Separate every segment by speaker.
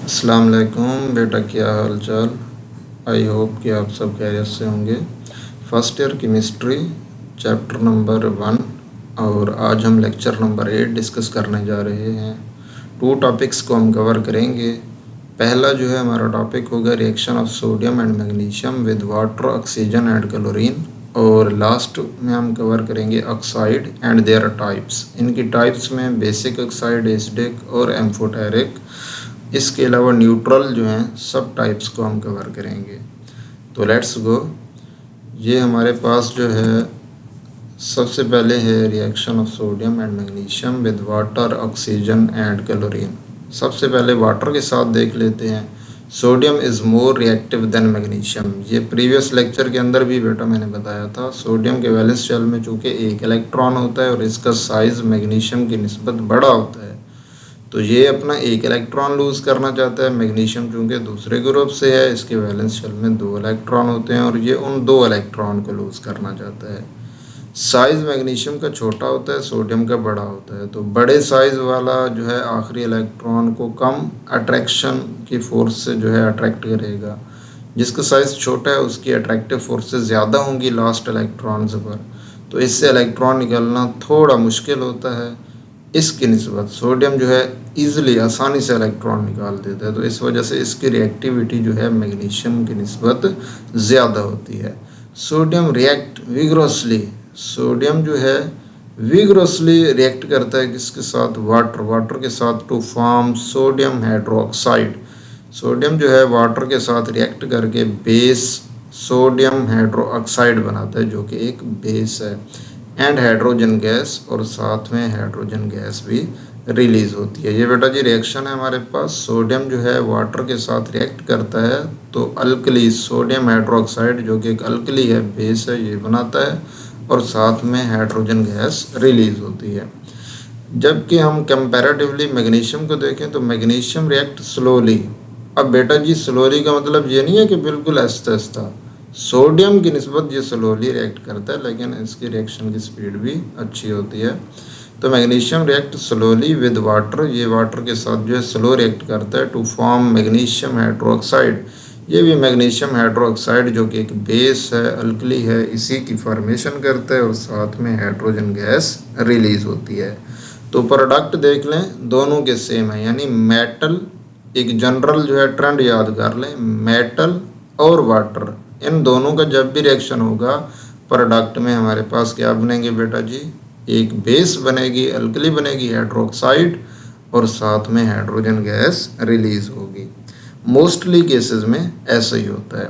Speaker 1: अस्सलाम वालेकुम बेटा, क्या हाल चाल। आई होप कि आप सब खैरियत से होंगे। First year chemistry chapter number 1 और आज हम लेक्चर नंबर 8 डिस्कस करने जा रहे हैं। 2 टॉपिक्स को हम कवर करेंगे। पहला जो है हमारा टॉपिक होगा reaction of sodium and magnesium with water, oxygen and chlorine. और लास्ट में हम कवर करेंगे ऑक्साइड एंड देयर टाइप्स। इनकी टाइप्स में बेसिक ऑक्साइड, एसिडिक और एम्फोटेरिक। इसके अलावा न्यूट्रल जो हैं सब टाइप्स को हम कवर करेंगे। तो लेट्स गो। ये हमारे पास जो है सबसे पहले है reaction of sodium and magnesium with water, oxygen and chlorine. सबसे पहले वाटर के साथ देख लेते हैं। Sodium is more reactive than magnesium. ये प्रीवियस लेक्चर के अंदर भी बेटा मैंने बताया था। सोडियम के वैलेंस शेल में चूँकि एक इलेक्ट्रॉन होता है और इसका साइज़ मैग्नीशियम की निस्बत बड़ा होता है, तो ये अपना एक इलेक्ट्रॉन लूज़ करना चाहता है। मैग्नीशियम चूँकि दूसरे ग्रुप से है, इसके वैलेंस शेल में 2 इलेक्ट्रॉन होते हैं और ये उन 2 इलेक्ट्रॉन को लूज़ करना चाहता है। साइज़ मैग्नीशियम का छोटा होता है, सोडियम का बड़ा होता है। तो बड़े साइज़ वाला जो है आखिरी इलेक्ट्रॉन को कम अट्रैक्शन की फोर्स से जो है अट्रैक्ट करेगा। जिसका साइज़ छोटा है उसकी अट्रैक्टिव फोर्सेस ज़्यादा होंगी लास्ट इलेक्ट्रॉन्स पर, तो इससे इलेक्ट्रॉन निकलना थोड़ा मुश्किल होता है। इसकी निस्बत सोडियम जो है ईज़िली आसानी से इलेक्ट्रॉन निकाल देता है, तो इस वजह से इसकी रिएक्टिविटी जो है मैग्नीशियम की निस्बत ज़्यादा होती है। Sodium react विग्रोसली। सोडियम जो है विग्रोसली रिएक्ट करता है किसके साथ? वाटर। वाटर के साथ to form sodium hydroxide. Sodium जो है वाटर के साथ रिएक्ट करके बेस सोडियम हाइड्रोक्साइड बनाता है, जो कि एक बेस है। एंड हाइड्रोजन गैस, और साथ में हाइड्रोजन गैस भी रिलीज होती है। ये बेटा जी रिएक्शन है हमारे पास। सोडियम जो है वाटर के साथ रिएक्ट करता है तो अल्कली सोडियम हाइड्रोक्साइड, जो कि एक अल्कली है, बेस है, ये बनाता है और साथ में हाइड्रोजन गैस रिलीज होती है। जबकि हम कंपैरेटिवली मैग्नीशियम को देखें तो मैग्नीशियम रिएक्ट स्लोली। अब बेटा जी स्लोली का मतलब ये नहीं है कि बिल्कुल आहिस्ता आहिस्ता। सोडियम की निस्बत ये स्लोली रिएक्ट करता है, लेकिन इसकी रिएक्शन की स्पीड भी अच्छी होती है। तो magnesium react slowly with water. ये वाटर के साथ जो है स्लो रिएक्ट करता है टू फॉर्म मैग्नीशियम हाइड्रोक्साइड। ये भी मैग्नीशियम हाइड्रोक्साइड जो कि एक बेस है, अल्कली है, इसी की फॉर्मेशन करता है और साथ में हाइड्रोजन गैस रिलीज होती है। तो प्रोडक्ट देख लें, दोनों के सेम है, यानी मेटल। एक जनरल जो है ट्रेंड याद कर लें, मेटल और वाटर, इन दोनों का जब भी रिएक्शन होगा प्रोडक्ट में हमारे पास क्या बनेंगे बेटा जी? एक बेस बनेगी, अल्कली बनेगी, हाइड्रोक्साइड, और साथ में हाइड्रोजन गैस रिलीज होगी। मोस्टली केसेस में ऐसा ही होता है।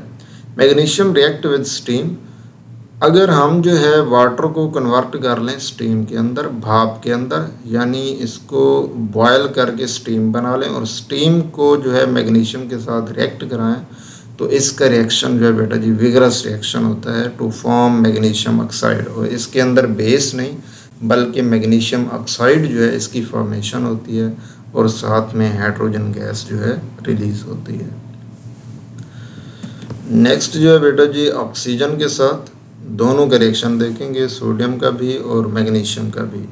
Speaker 1: Magnesium react with steam. अगर हम जो है वाटर को कन्वर्ट कर लें स्टीम के अंदर, भाप के अंदर, यानी इसको बॉयल करके स्टीम बना लें और स्टीम को जो है मैग्नीशियम के साथ रिएक्ट कराएं, तो इसका रिएक्शन जो है बेटा जी विगरस रिएक्शन होता है टू फॉर्म मैग्नीशियम ऑक्साइड। और इसके अंदर बेस नहीं बल्कि मैग्नीशियम ऑक्साइड जो है इसकी फॉर्मेशन होती है और साथ में हाइड्रोजन गैस जो है रिलीज होती है। नेक्स्ट जो है बेटा जी ऑक्सीजन के साथ दोनों का रिएक्शन देखेंगे, सोडियम का भी और मैग्नीशियम का भी।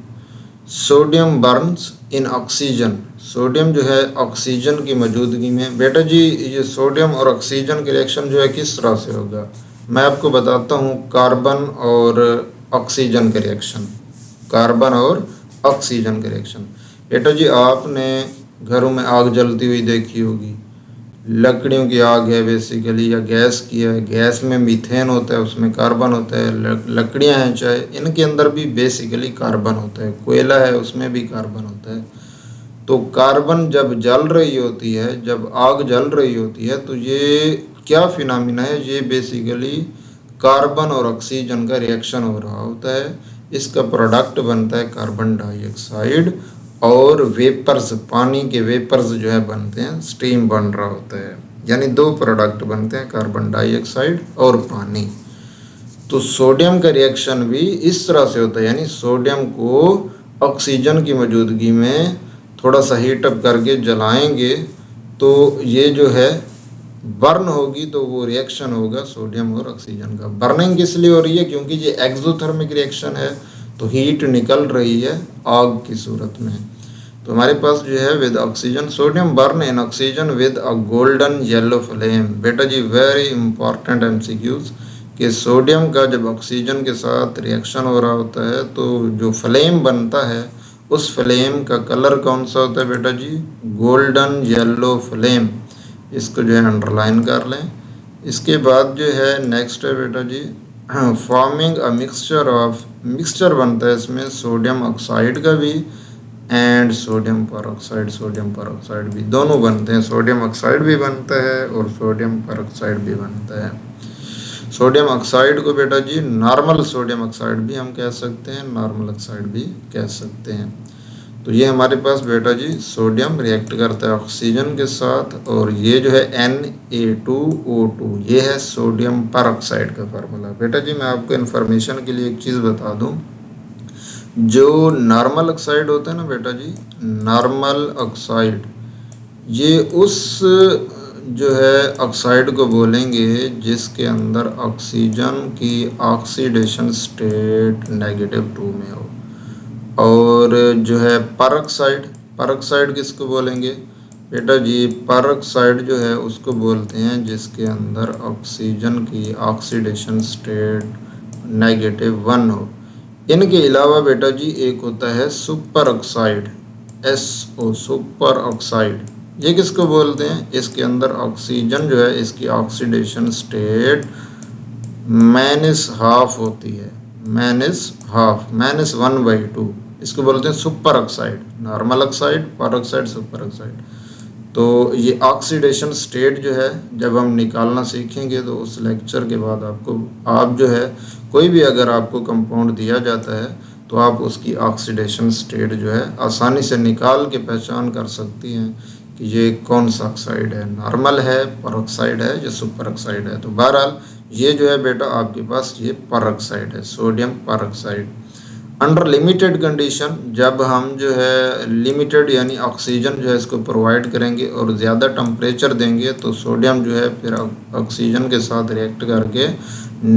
Speaker 1: सोडियम बर्न्स इन ऑक्सीजन। सोडियम जो है ऑक्सीजन की मौजूदगी में, बेटा जी ये सोडियम और ऑक्सीजन के रिएक्शन जो है किस तरह से होगा मैं आपको बताता हूँ। कार्बन और ऑक्सीजन का रिएक्शन, कार्बन और ऑक्सीजन का रिएक्शन। बेटा जी आपने घरों में आग जलती हुई देखी होगी, लकड़ियों की आग है बेसिकली, या गैस की है। गैस में मीथेन होता है, उसमें कार्बन होता है। लकड़ियाँ हैं चाहे, इनके अंदर भी बेसिकली कार्बन होता है। कोयला है, उसमें भी कार्बन होता है। तो कार्बन जब जल रही होती है, जब आग जल रही होती है, तो ये क्या फिनोमिना है? ये बेसिकली कार्बन और ऑक्सीजन का रिएक्शन हो रहा होता है। इसका प्रोडक्ट बनता है कार्बन डाइऑक्साइड, और वेपर्स, पानी के वेपर्स जो है बनते हैं, स्टीम बन रहा होता है। यानी 2 प्रोडक्ट बनते हैं, कार्बन डाइऑक्साइड और पानी। तो सोडियम का रिएक्शन भी इस तरह से होता है, यानी सोडियम को ऑक्सीजन की मौजूदगी में थोड़ा सा हीट अप करके जलाएंगे तो ये जो है बर्न होगी, तो वो रिएक्शन होगा सोडियम और ऑक्सीजन का। बर्निंग किस लिए हो रही है? क्योंकि ये एक्सोथर्मिक रिएक्शन है, तो हीट निकल रही है आग की सूरत में। तो हमारे पास जो है with oxygen sodium burn in oxygen with a golden yellow flame. बेटा जी वेरी इंपॉर्टेंट एमसीक्यूज कि सोडियम का जब ऑक्सीजन के साथ रिएक्शन हो रहा होता है तो जो फ्लेम बनता है उस फ्लेम का कलर कौन सा होता है बेटा जी? Golden yellow flame. इसको जो है अंडरलाइन कर लें। इसके बाद जो है नेक्स्ट है बेटा जी फॉर्मिंग अ मिक्सचर बनता है इसमें सोडियम ऑक्साइड का भी एंड सोडियम परऑक्साइड भी दोनों बनते हैं। सोडियम ऑक्साइड भी बनता है और सोडियम परऑक्साइड भी बनता है। सोडियम ऑक्साइड को बेटा जी नॉर्मल सोडियम ऑक्साइड भी हम कह सकते हैं, नॉर्मल ऑक्साइड भी कह सकते हैं। तो ये हमारे पास बेटा जी सोडियम रिएक्ट करता है ऑक्सीजन के साथ और ये जो है Na2O2 ये है सोडियम परऑक्साइड का फार्मूला। बेटा जी मैं आपको इन्फॉर्मेशन के लिए एक चीज़ बता दूं, जो नॉर्मल ऑक्साइड होता है ना बेटा जी, नॉर्मल ऑक्साइड ये उस जो है ऑक्साइड को बोलेंगे जिसके अंदर ऑक्सीजन की ऑक्सीडेशन स्टेट -2 में हो। और जो है परऑक्साइड किसको बोलेंगे बेटा जी? परऑक्साइड जो है उसको बोलते हैं जिसके अंदर ऑक्सीजन की ऑक्सीडेशन स्टेट -1 हो। इनके अलावा बेटा जी एक होता है super oxide, SO super oxide. ये किसको बोलते हैं? इसके अंदर ऑक्सीजन जो है इसकी ऑक्सीडेशन स्टेट -½ होती है, -1/2। इसको बोलते हैं super oxide. Normal oxide, peroxide, super oxide. तो ये ऑक्सीडेशन स्टेट जो है जब हम निकालना सीखेंगे तो उस लेक्चर के बाद आप जो है कोई भी अगर आपको कंपाउंड दिया जाता है तो आप उसकी ऑक्सीडेशन स्टेट जो है आसानी से निकाल के पहचान कर सकती हैं कि ये कौन सा ऑक्साइड है, नॉर्मल है, परऑक्साइड है या सुपर ऑक्साइड है। तो बहरहाल ये जो है बेटा आपके पास ये परऑक्साइड है, sodium peroxide. Under limited condition जब हम जो है लिमिटेड यानी ऑक्सीजन जो है इसको प्रोवाइड करेंगे और ज़्यादा टेम्परेचर देंगे तो सोडियम जो है फिर ऑक्सीजन के साथ रिएक्ट करके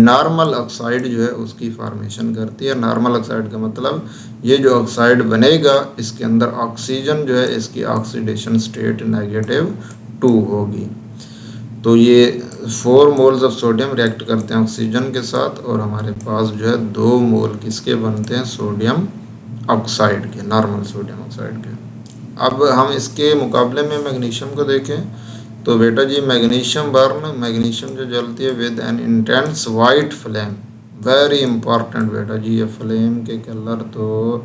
Speaker 1: नॉर्मल ऑक्साइड जो है उसकी फॉर्मेशन करती है। नॉर्मल ऑक्साइड का मतलब ये जो ऑक्साइड बनेगा इसके अंदर ऑक्सीजन जो है इसकी ऑक्सीडेशन स्टेट -2 होगी। तो ये 4 मोल्स ऑफ सोडियम रिएक्ट करते हैं ऑक्सीजन के साथ और हमारे पास जो है 2 मोल किसके बनते हैं? सोडियम ऑक्साइड के, नॉर्मल सोडियम ऑक्साइड के। अब हम इसके मुकाबले में मैग्नीशियम को देखें तो बेटा जी मैग्नीशियम जो जलती है with N intense white flame. Very important बेटा जी, ये फ्लेम के कलर तो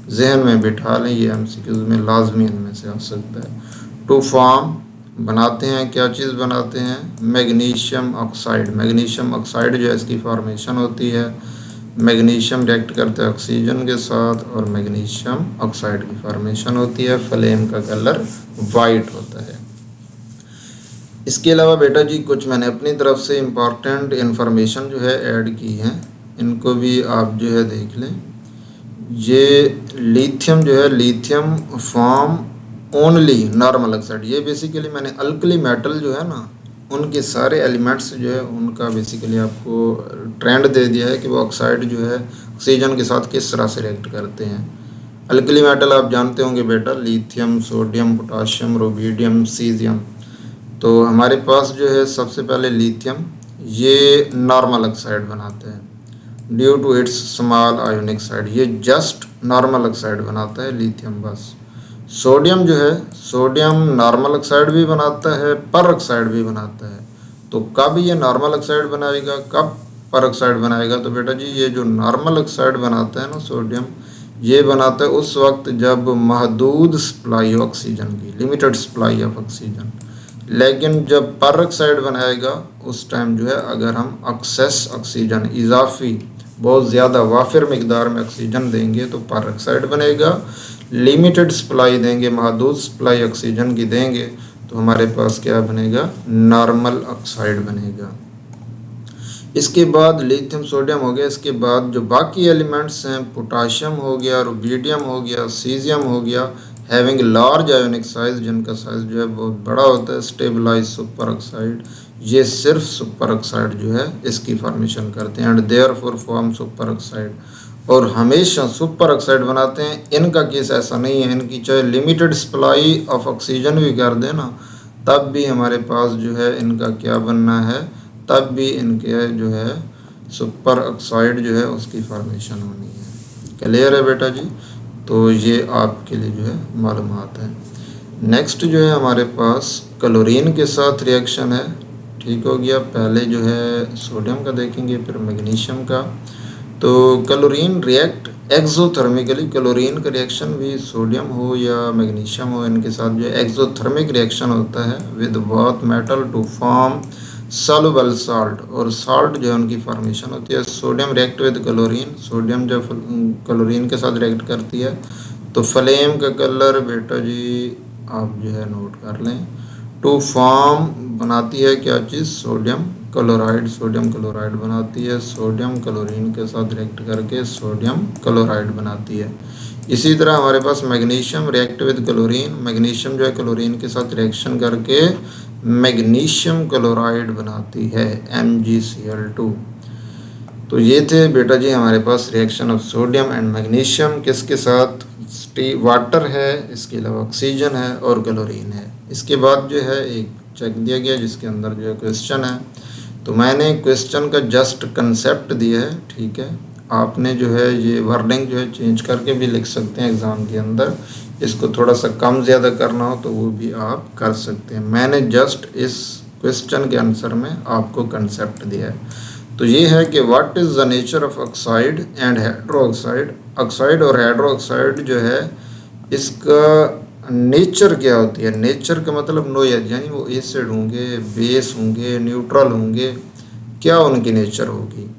Speaker 1: जहन में बिठा लें, ये MCQs में लाजमी इनमें से आ सकता है। टू फॉर्म बनाते हैं, क्या चीज़ बनाते हैं? Magnesium oxide. मैग्नीशियम ऑक्साइड जो है इसकी फॉर्मेशन होती है, मैग्नीशियम रिएक्ट करते हैं ऑक्सीजन के साथ और मैग्नीशियम ऑक्साइड की फॉर्मेशन होती है। फ्लेम का कलर वाइट होता है। इसके अलावा बेटा जी कुछ मैंने अपनी तरफ से इम्पॉर्टेंट इन्फॉर्मेशन जो है ऐड की हैं, इनको भी आप जो है देख लें। ये लिथियम जो है, lithium form only normal oxide. ये बेसिकली मैंने अल्कली मेटल जो है ना उनके सारे एलिमेंट्स जो है उनका बेसिकली आपको ट्रेंड दे दिया है कि वो ऑक्साइड जो है ऑक्सीजन के साथ किस तरह से रिएक्ट करते हैं। अल्कली मेटल आप जानते होंगे बेटा, lithium, sodium, potassium, rubidium, caesium. तो हमारे पास जो है सबसे पहले लिथियम, ये नॉर्मल ऑक्साइड बनाते हैं due to its small ionic side. ये जस्ट नॉर्मल ऑक्साइड बनाता है लिथियम बस। सोडियम जो है, सोडियम नॉर्मल ऑक्साइड भी बनाता है, परऑक्साइड भी बनाता है। तो कब ये नॉर्मल ऑक्साइड बनाएगा, कब परऑक्साइड बनाएगा? तो बेटा जी ये जो नॉर्मल ऑक्साइड बनाता है ना सोडियम, ये बनाता है उस वक्त जब महदूद सप्लाई हो ऑक्सीजन की, लिमिटेड सप्लाई ऑफ ऑक्सीजन। लेकिन जब परऑक्साइड बनाएगा उस टाइम जो है अगर हम एक्सेस ऑक्सीजन, इजाफी बहुत ज़्यादा वाफिर मिकदार में ऑक्सीजन देंगे तो परऑक्साइड बनेगा। लिमिटेड सप्लाई देंगे, महदूद सप्लाई ऑक्सीजन की देंगे तो हमारे पास क्या बनेगा? नॉर्मल ऑक्साइड बनेगा। इसके बाद लिथियम सोडियम हो गया, इसके बाद जो बाकी एलिमेंट्स हैं, पोटाशियम हो गया, रुबिडियम हो गया, सीजियम हो गया, हैविंग लार्ज आयोनिक साइज, जिनका साइज जो है बहुत बड़ा होता है, स्टेबलाइज सुपर ऑक्साइड। ये सिर्फ सुपर ऑक्साइड जो है इसकी फॉर्मेशन करते हैं and therefore form super oxide. और हमेशा सुपर ऑक्साइड बनाते हैं। इनका केस ऐसा नहीं है, इनकी चाहे लिमिटेड सप्लाई ऑफ ऑक्सीजन भी कर देना तब भी हमारे पास जो है इनका क्या बनना है, तब भी इनके जो है सुपर ऑक्साइड जो है उसकी फॉर्मेशन होनी है। क्लियर है बेटा जी? तो ये आपके लिए जो है मालूमात है। नेक्स्ट जो है हमारे पास क्लोरीन के साथ रिएक्शन है। ठीक हो गया, पहले जो है सोडियम का देखेंगे फिर मैग्नीशियम का। तो क्लोरीन रिएक्ट एक्सोथर्मिकली, क्लोरीन का रिएक्शन भी सोडियम हो या मैग्नीशियम हो, इनके साथ जो एक्सोथर्मिक रिएक्शन होता है with both metal to form soluble salt, और साल्ट जो है उनकी फॉर्मेशन होती है। Sodium react with chlorine, sodium जब क्लोरीन के साथ रिएक्ट करती है तो फ्लेम का कलर बेटा जी आप जो है नोट कर लें, टू फॉर्म बनाती है क्या चीज़, सोडियम क्लोराइड, सोडियम क्लोराइड बनाती है। सोडियम क्लोरीन के साथ रिएक्ट करके सोडियम क्लोराइड बनाती है। इसी तरह हमारे पास magnesium react with chlorine, magnesium जो है क्लोरीन के साथ रिएक्शन करके मैग्नीशियम क्लोराइड बनाती है, MgCl2। तो ये थे बेटा जी हमारे पास reaction of sodium and magnesium, किसके साथ, वाटर है, इसके अलावा ऑक्सीजन है और क्लोरीन है। इसके बाद जो है एक चेक दिया गया जिसके अंदर जो है क्वेश्चन है, तो मैंने क्वेश्चन का जस्ट कंसेप्ट दिया है। ठीक है, आपने जो है ये वर्डिंग जो है चेंज करके भी लिख सकते हैं एग्ज़ाम के अंदर, इसको थोड़ा सा कम ज़्यादा करना हो तो वो भी आप कर सकते हैं। मैंने जस्ट इस क्वेश्चन के आंसर में आपको कंसेप्ट दिया है। तो ये है कि what is the nature of oxide and hydroxide, oxide और हाइड्रोक्साइड जो है इसका नेचर क्या होती है। नेचर का मतलब नोयत, यानी वो एसिड होंगे, बेस होंगे, न्यूट्रल होंगे, क्या उनकी नेचर होगी।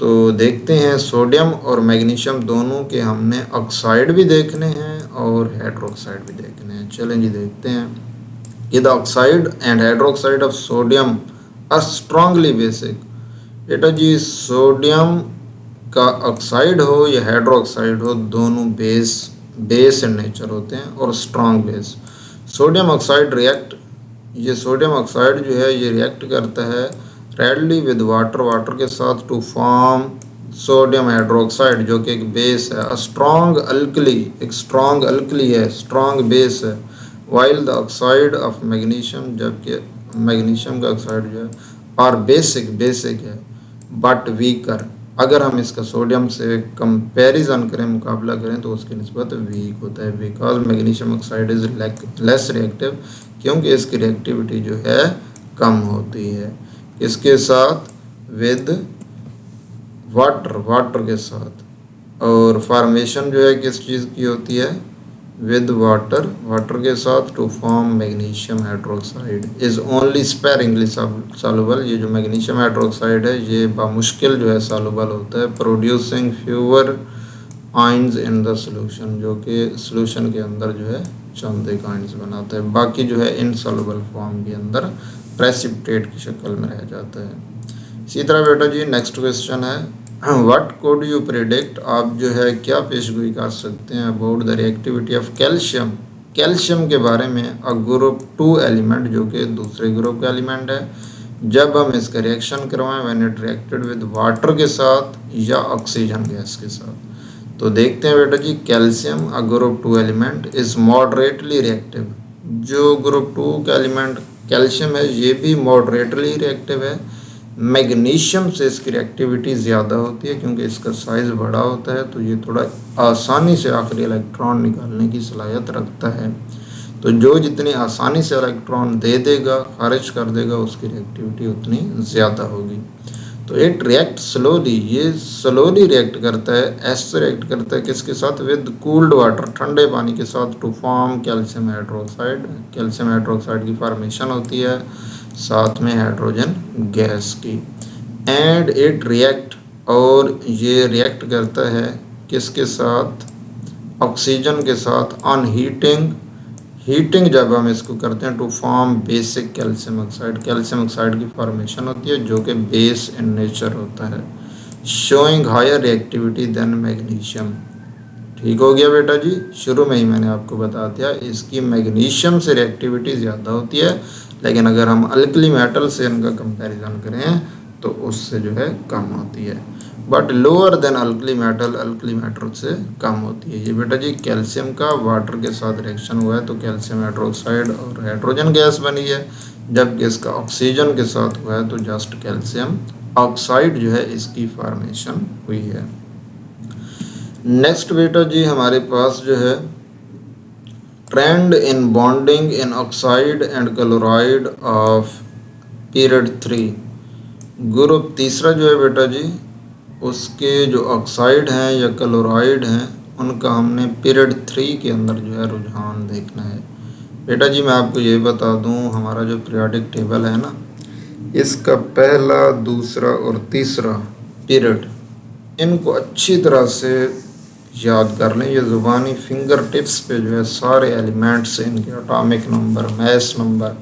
Speaker 1: तो देखते हैं, सोडियम और मैग्नीशियम दोनों के हमने ऑक्साइड भी देखने हैं और हाइड्रोक्साइड भी देखने हैं। चलें जी देखते हैं कि the oxide and hydroxide of sodium are strongly basic. बेटा जी सोडियम का ऑक्साइड हो या हाइड्रोक्साइड हो, दोनों बेस इन नेचर होते हैं और strong base. Sodium oxide react, ये सोडियम ऑक्साइड जो है ये रिएक्ट करता है रेडली विद वाटर, वाटर के साथ टू फॉर्म सोडियम हाइड्रोक्साइड जो कि एक बेस है। स्ट्रांग अल्कली, एक स्ट्रांग अल्कली है, स्ट्रांग बेस है। While the oxide of magnesium, जबकि मैग्नीशियम का ऑक्साइड जो है और बेसिक है बट वीकर। अगर हम इसका सोडियम से कंपैरिजन करें, मुकाबला करें तो उसकी निस्बत वीक होता है, because magnesium oxide is less reactive, क्योंकि इसकी रिएक्टिविटी जो है कम होती है। इसके साथ विद वाटर के साथ, और फॉर्मेशन जो है किस चीज़ की होती है, विद वाटर के साथ to form magnesium hydroxide is only sparingly soluble. ये जो मैग्नीशियम हाइड्रोक्साइड है ये बामुश्किल जो है सॉल्युबल होता है, producing fewer ions in the solution, जो कि सोल्यूशन के अंदर जो है चंद एक आयंस बनाता है, बाकी जो है इनसॉल्युबल फॉर्म के अंदर प्रेसिपिटेट की शक्ल में रह जाता है। इसी तरह बेटा जी नेक्स्ट क्वेश्चन है, व्हाट कुड यू प्रिडिक्ट, आप जो है क्या पेशगोई कर सकते हैं about the reactivity of calcium, calcium के बारे में, अ ग्रुप 2 एलिमेंट जो कि दूसरे ग्रुप का एलिमेंट है, जब हम इसका रिएक्शन करवाएं when it reacted with water के साथ या ऑक्सीजन गैस के साथ। तो देखते हैं बेटा जी, calcium a group 2 element is moderately reactive. जो ग्रुप 2 का एलिमेंट कैल्शियम है ये भी मॉडरेटली रिएक्टिव है। मैग्नीशियम से इसकी रिएक्टिविटी ज़्यादा होती है क्योंकि इसका साइज़ बड़ा होता है, तो ये थोड़ा आसानी से आखिरी इलेक्ट्रॉन निकालने की सलाहियत रखता है। तो जो जितनी आसानी से इलेक्ट्रॉन दे देगा, खारिज कर देगा, उसकी रिएक्टिविटी उतनी ज़्यादा होगी। तो इट रिएक्ट स्लोली, ये स्लोली रिएक्ट करता है, ऐसे रिएक्ट करता है किसके साथ, विद कूल्ड वाटर, ठंडे पानी के साथ, to form calcium hydroxide. Calcium hydroxide की फॉर्मेशन होती है साथ में हाइड्रोजन गैस की। एंड इट रिएक्ट, और ये रिएक्ट करता है किसके साथ, ऑक्सीजन के साथ, ऑन हीटिंग जब हम इसको करते हैं to form basic calcium oxide, calcium oxide की फॉर्मेशन होती है जो कि बेस इन नेचर होता है, showing higher reactivity than magnesium. ठीक हो गया बेटा जी, शुरू में ही मैंने आपको बता दिया इसकी मैग्नीशियम से रिएक्टिविटी ज़्यादा होती है, लेकिन अगर हम अल्कली मेटल से इनका कंपैरिजन करें तो उससे जो है कम होती है। But lower than alkali metal से कम होती है। ये बेटा जी कैल्शियम का वाटर के साथ रिएक्शन हुआ है तो कैल्शियम हाइड्रोक्साइड और हाइड्रोजन गैस बनी है, जबकि इसका ऑक्सीजन के साथ हुआ है तो जस्ट कैल्शियम ऑक्साइड जो है इसकी फॉर्मेशन हुई है। नेक्स्ट बेटा जी हमारे पास जो है trend in bonding in oxide and chloride of period 3। Group तीसरा जो है बेटा जी उसके जो ऑक्साइड हैं या क्लोराइड हैं उनका हमने पीरियड 3 के अंदर जो है रुझान देखना है। बेटा जी मैं आपको ये बता दूं हमारा जो पीरियोडिक टेबल है ना, इसका पहला, दूसरा और तीसरा पीरियड इनको अच्छी तरह से याद कर लें। ये ज़ुबानी फिंगर टिप्स पे जो है सारे एलिमेंट्स इनके एटॉमिक नंबर, मास नंबर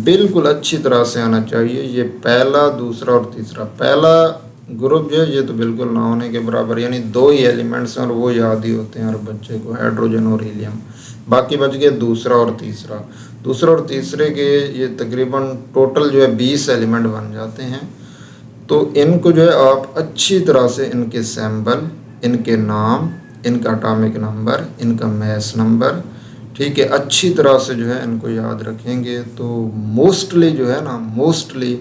Speaker 1: बिल्कुल अच्छी तरह से आना चाहिए। ये पहला, दूसरा और तीसरा, पहला ग्रुप जो है ये तो बिल्कुल ना होने के बराबर, यानी 2 ही एलिमेंट्स हैं और वो याद ही होते हैं हर बच्चे को, हाइड्रोजन और हीलियम। बाकी बच गए दूसरा और तीसरा। दूसरा और तीसरे के ये तकरीबन टोटल जो है 20 एलिमेंट बन जाते हैं। तो इनको जो है आप अच्छी तरह से इनके सैम्बल, इनके नाम, इनका एटॉमिक नंबर, इनका मास नंबर, ठीक है, अच्छी तरह से जो है इनको याद रखेंगे तो मोस्टली जो है ना, मोस्टली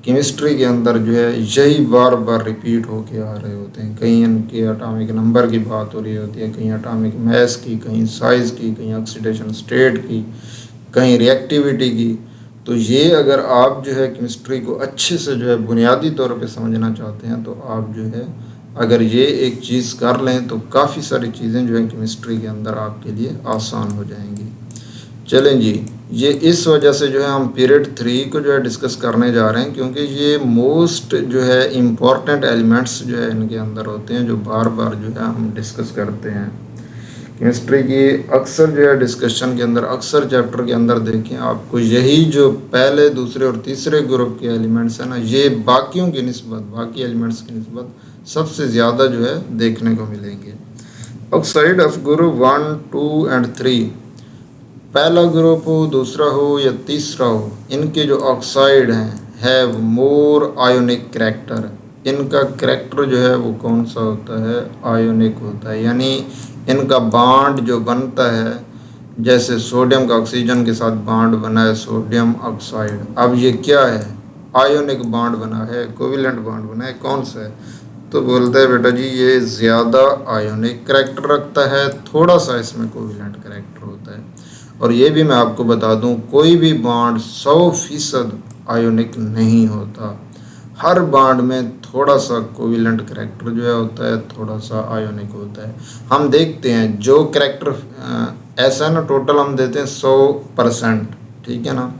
Speaker 1: केमिस्ट्री के अंदर जो है यही बार बार रिपीट होके आ रहे होते हैं। कहीं इनके एटॉमिक नंबर की बात हो रही होती है, कहीं एटॉमिक मास की, कहीं साइज़ की, कहीं ऑक्सीडेशन स्टेट की, कहीं रिएक्टिविटी की। तो ये अगर आप जो है केमिस्ट्री को अच्छे से जो है बुनियादी तौर पे समझना चाहते हैं तो आप जो है अगर ये एक चीज़ कर लें तो काफ़ी सारी चीज़ें जो है केमिस्ट्री के अंदर आपके लिए आसान हो जाएंगी। चलें जी, ये इस वजह से जो है हम पीरियड 3 को जो है डिस्कस करने जा रहे हैं क्योंकि ये मोस्ट जो है इम्पॉर्टेंट एलिमेंट्स जो है इनके अंदर होते हैं जो बार बार जो है हम डिस्कस करते हैं। केमिस्ट्री की अक्सर जो है डिस्कशन के अंदर, अक्सर चैप्टर के अंदर देखें आपको यही जो पहले, दूसरे और तीसरे ग्रुप के एलिमेंट्स हैं ना, ये बाकियों की निस्बत, बाकी एलिमेंट्स की निस्बत सबसे ज़्यादा जो है देखने को मिलेंगे। ऑक्साइड ऑफ ग्रुप 1, 2 एंड 3, पहला ग्रुप हो, दूसरा हो या तीसरा हो, इनके जो ऑक्साइड हैं हैव मोर आयोनिक करैक्टर। इनका करैक्टर जो है वो कौन सा होता है? आयोनिक होता है। यानी इनका बाड जो बनता है, जैसे सोडियम का ऑक्सीजन के साथ बाड बना है सोडियम ऑक्साइड, अब ये क्या है? आयोनिक बाड बना है, कोविलेंट बाड बना है। कौन सा है? तो बोलते हैं बेटा जी ये ज़्यादा आयोनिक करैक्टर रखता है, थोड़ा सा इसमें कोविलेंट करैक्टर होता है। और ये भी मैं आपको बता दूं कोई भी बाड 100% आयोनिक नहीं होता। हर बाड में थोड़ा सा कोविलेंट करैक्टर जो है होता है, थोड़ा सा आयोनिक होता है। हम देखते हैं जो करैक्टर ऐसा है ना, टोटल हम देते हैं 100%, ठीक है ना।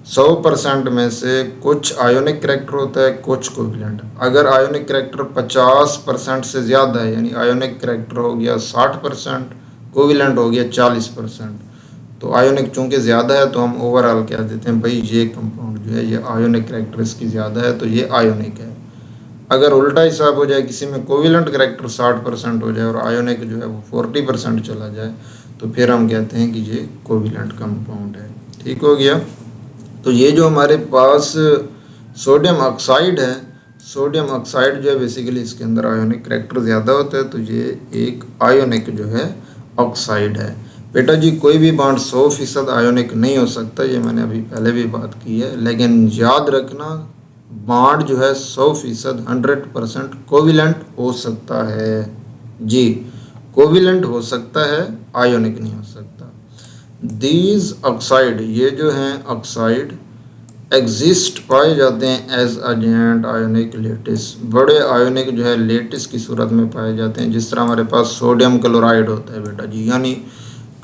Speaker 1: 100% में से कुछ आयोनिक करैक्टर होता है, कुछ कोविलेंट। अगर आयोनिक करैक्टर 50% से ज़्यादा है, यानी आयोनिक करैक्टर हो गया 60%, कोविलेंट हो गया 40%, तो आयोनिक चूँकि ज़्यादा है तो हम ओवरऑल कह देते हैं भाई ये कंपाउंड जो है ये आयोनिक करैक्टर इसकी ज़्यादा है तो ये आयोनिक है। अगर उल्टा हिसाब हो जाए, किसी में कोविलेंट करैक्टर 60% हो जाए और आयोनिक जो है वो 40% चला जाए, तो फिर हम कहते हैं कि ये कोविलेंट कंपाउंड है। ठीक हो गया। तो ये जो हमारे पास सोडियम ऑक्साइड है, सोडियम ऑक्साइड जो है बेसिकली इसके अंदर आयोनिक करैक्टर ज़्यादा होता है, तो ये एक आयोनिक जो है ऑक्साइड है। बेटा जी कोई भी बाड 100% आयोनिक नहीं हो सकता, ये मैंने अभी पहले भी बात की है, लेकिन याद रखना बाड जो है 100% 100% कोविलेंट हो सकता है। जी कोविलेंट हो सकता है, आयोनिक नहीं हो सकता। दीज ऑक्साइड, ये जो हैं ऑक्साइड एग्जिस्ट पाए जाते हैं एज अजेंट आयोनिक लेटिस, बड़े आयोनिक जो है लेटिस की सूरत में पाए जाते हैं। जिस तरह हमारे पास सोडियम क्लोराइड होता है बेटा जी, यानी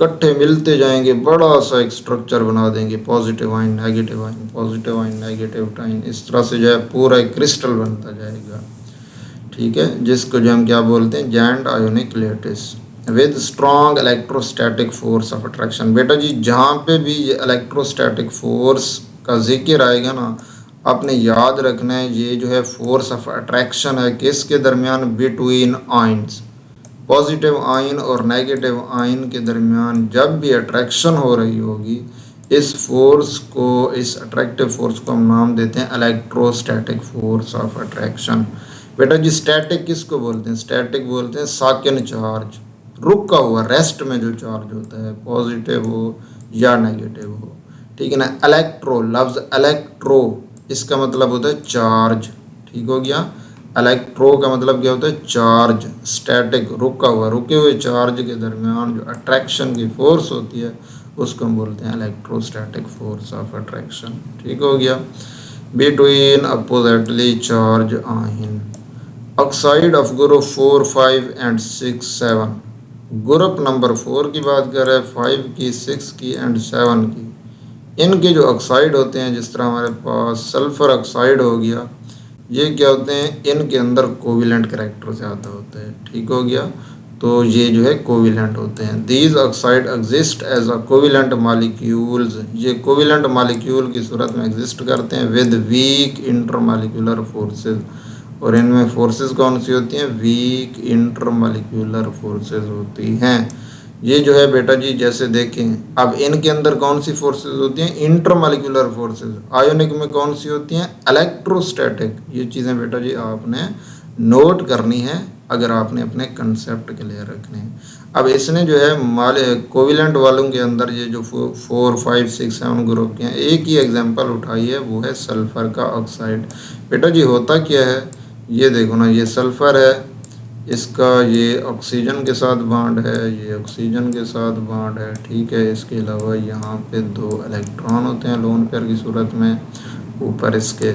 Speaker 1: इकट्ठे मिलते जाएंगे, बड़ा सा एक स्ट्रक्चर बना देंगे, positive ion negative ion, positive ion negative ion, इस तरह से जो है पूरा एक क्रिस्टल बनता जाएगा। ठीक है, जिसको जो हम क्या बोलते हैं, giant ionic lattice with strong electrostatic force of attraction. बेटा जी जहाँ पे भी ये इलेक्ट्रोस्टैटिक फोर्स का जिक्र आएगा ना, आपने याद रखना है ये जो है फोर्स ऑफ अट्रैक्शन है किसके दरमियान? बिटवीन आयन्स, पॉजिटिव आयन और नेगेटिव आयन के दरमियान जब भी अट्रैक्शन हो रही होगी, इस फोर्स को, इस अट्रैक्टिव फोर्स को हम नाम देते हैं इलेक्ट्रोस्टैटिक फोर्स ऑफ अट्रैक्शन। बेटा जी स्टैटिक किसको बोलते हैं? स्टैटिक बोलते हैं साकिन चार्ज, रुका हुआ, रेस्ट में जो चार्ज होता है, पॉजिटिव हो या नेगेटिव हो, ठीक है ना। इलेक्ट्रो, लफ्ज इलेक्ट्रो इसका मतलब होता है चार्ज, ठीक हो गया। इलेक्ट्रो का मतलब क्या होता है? चार्ज। स्टैटिक रुका हुआ, रुके हुए चार्ज के दरमियान जो अट्रैक्शन की फोर्स होती है उसको हम बोलते हैं इलेक्ट्रोस्टैटिक फोर्स ऑफ अट्रैक्शन, ठीक हो गया। Between oppositely charge ion, oxide of group 4, 5 and 6, 7, group number 4 की बात कर रहे हैं, 5 की, 6 की एंड 7 की। इनके जो ऑक्साइड होते हैं, जिस तरह हमारे पास सल्फर ऑक्साइड हो गया, ये क्या होते हैं? इनके अंदर कोविलेंट कैरेक्टर ज़्यादा होते हैं, ठीक हो गया। तो ये जो है कोविलेंट होते हैं। These oxide exist as a covalent molecules, ये कोविलेंट मालिक्यूल की सूरत में एग्जिस्ट करते हैं विद वीक इंटरमालिक्यूलर फोर्सेस, और इनमें फोर्सेस कौन सी होती हैं? वीक इंटरमालिक्यूलर फोर्सेस होती हैं। ये जो है बेटा जी, जैसे देखें अब इनके अंदर कौन सी फोर्सेस होती हैं? Intermolecular forces. आयोनिक में कौन सी होती हैं? इलेक्ट्रोस्टैटिक। ये चीज़ें बेटा जी आपने नोट करनी है अगर आपने अपने कंसेप्ट क्लियर रखने हैं। अब इसने जो है कोविलेंट वालों के अंदर ये जो 4, 5, 6, 7 ग्रुप के हैं, एक ही एग्जाम्पल उठाई है, वो है सल्फर का ऑक्साइड। बेटा जी होता क्या है, ये देखो ना, ये सल्फर है, इसका ये ऑक्सीजन के साथ बॉन्ड है, ये ऑक्सीजन के साथ बॉन्ड है, ठीक है। इसके अलावा यहाँ पे 2 इलेक्ट्रॉन होते हैं लोन पेयर की सूरत में ऊपर इसके।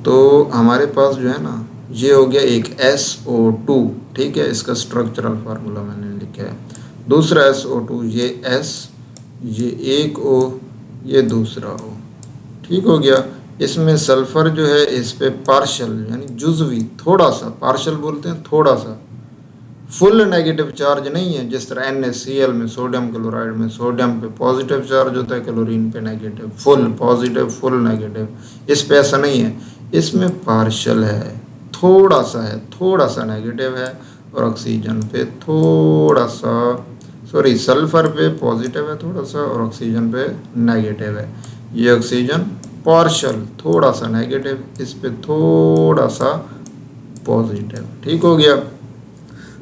Speaker 1: तो हमारे पास जो है ना, ये हो गया एक SO2, ठीक है, इसका स्ट्रक्चरल फार्मूला मैंने लिखा है। दूसरा SO2, ये S, ये एक O, ये दूसरा O, ठीक हो गया। इसमें सल्फर जो है इस पे पार्शल यानी जुज़वी, थोड़ा सा, पार्शल बोलते हैं थोड़ा सा, फुल नेगेटिव चार्ज नहीं है। जिस तरह NaCl में, सोडियम क्लोराइड में, सोडियम पे पॉजिटिव चार्ज होता है, क्लोरीन पे negative, full positive full negative. इस पे ऐसा नहीं है, इसमें पार्शल है, थोड़ा सा है, थोड़ा सा नेगेटिव है, और ऑक्सीजन पे थोड़ा सा, सॉरी सल्फर पे पॉजिटिव है थोड़ा सा, और ऑक्सीजन पे नेगेटिव है। ये ऑक्सीजन पार्शल, थोड़ा सा नेगेटिव, इस पे थोड़ा सा पॉजिटिव, ठीक हो गया।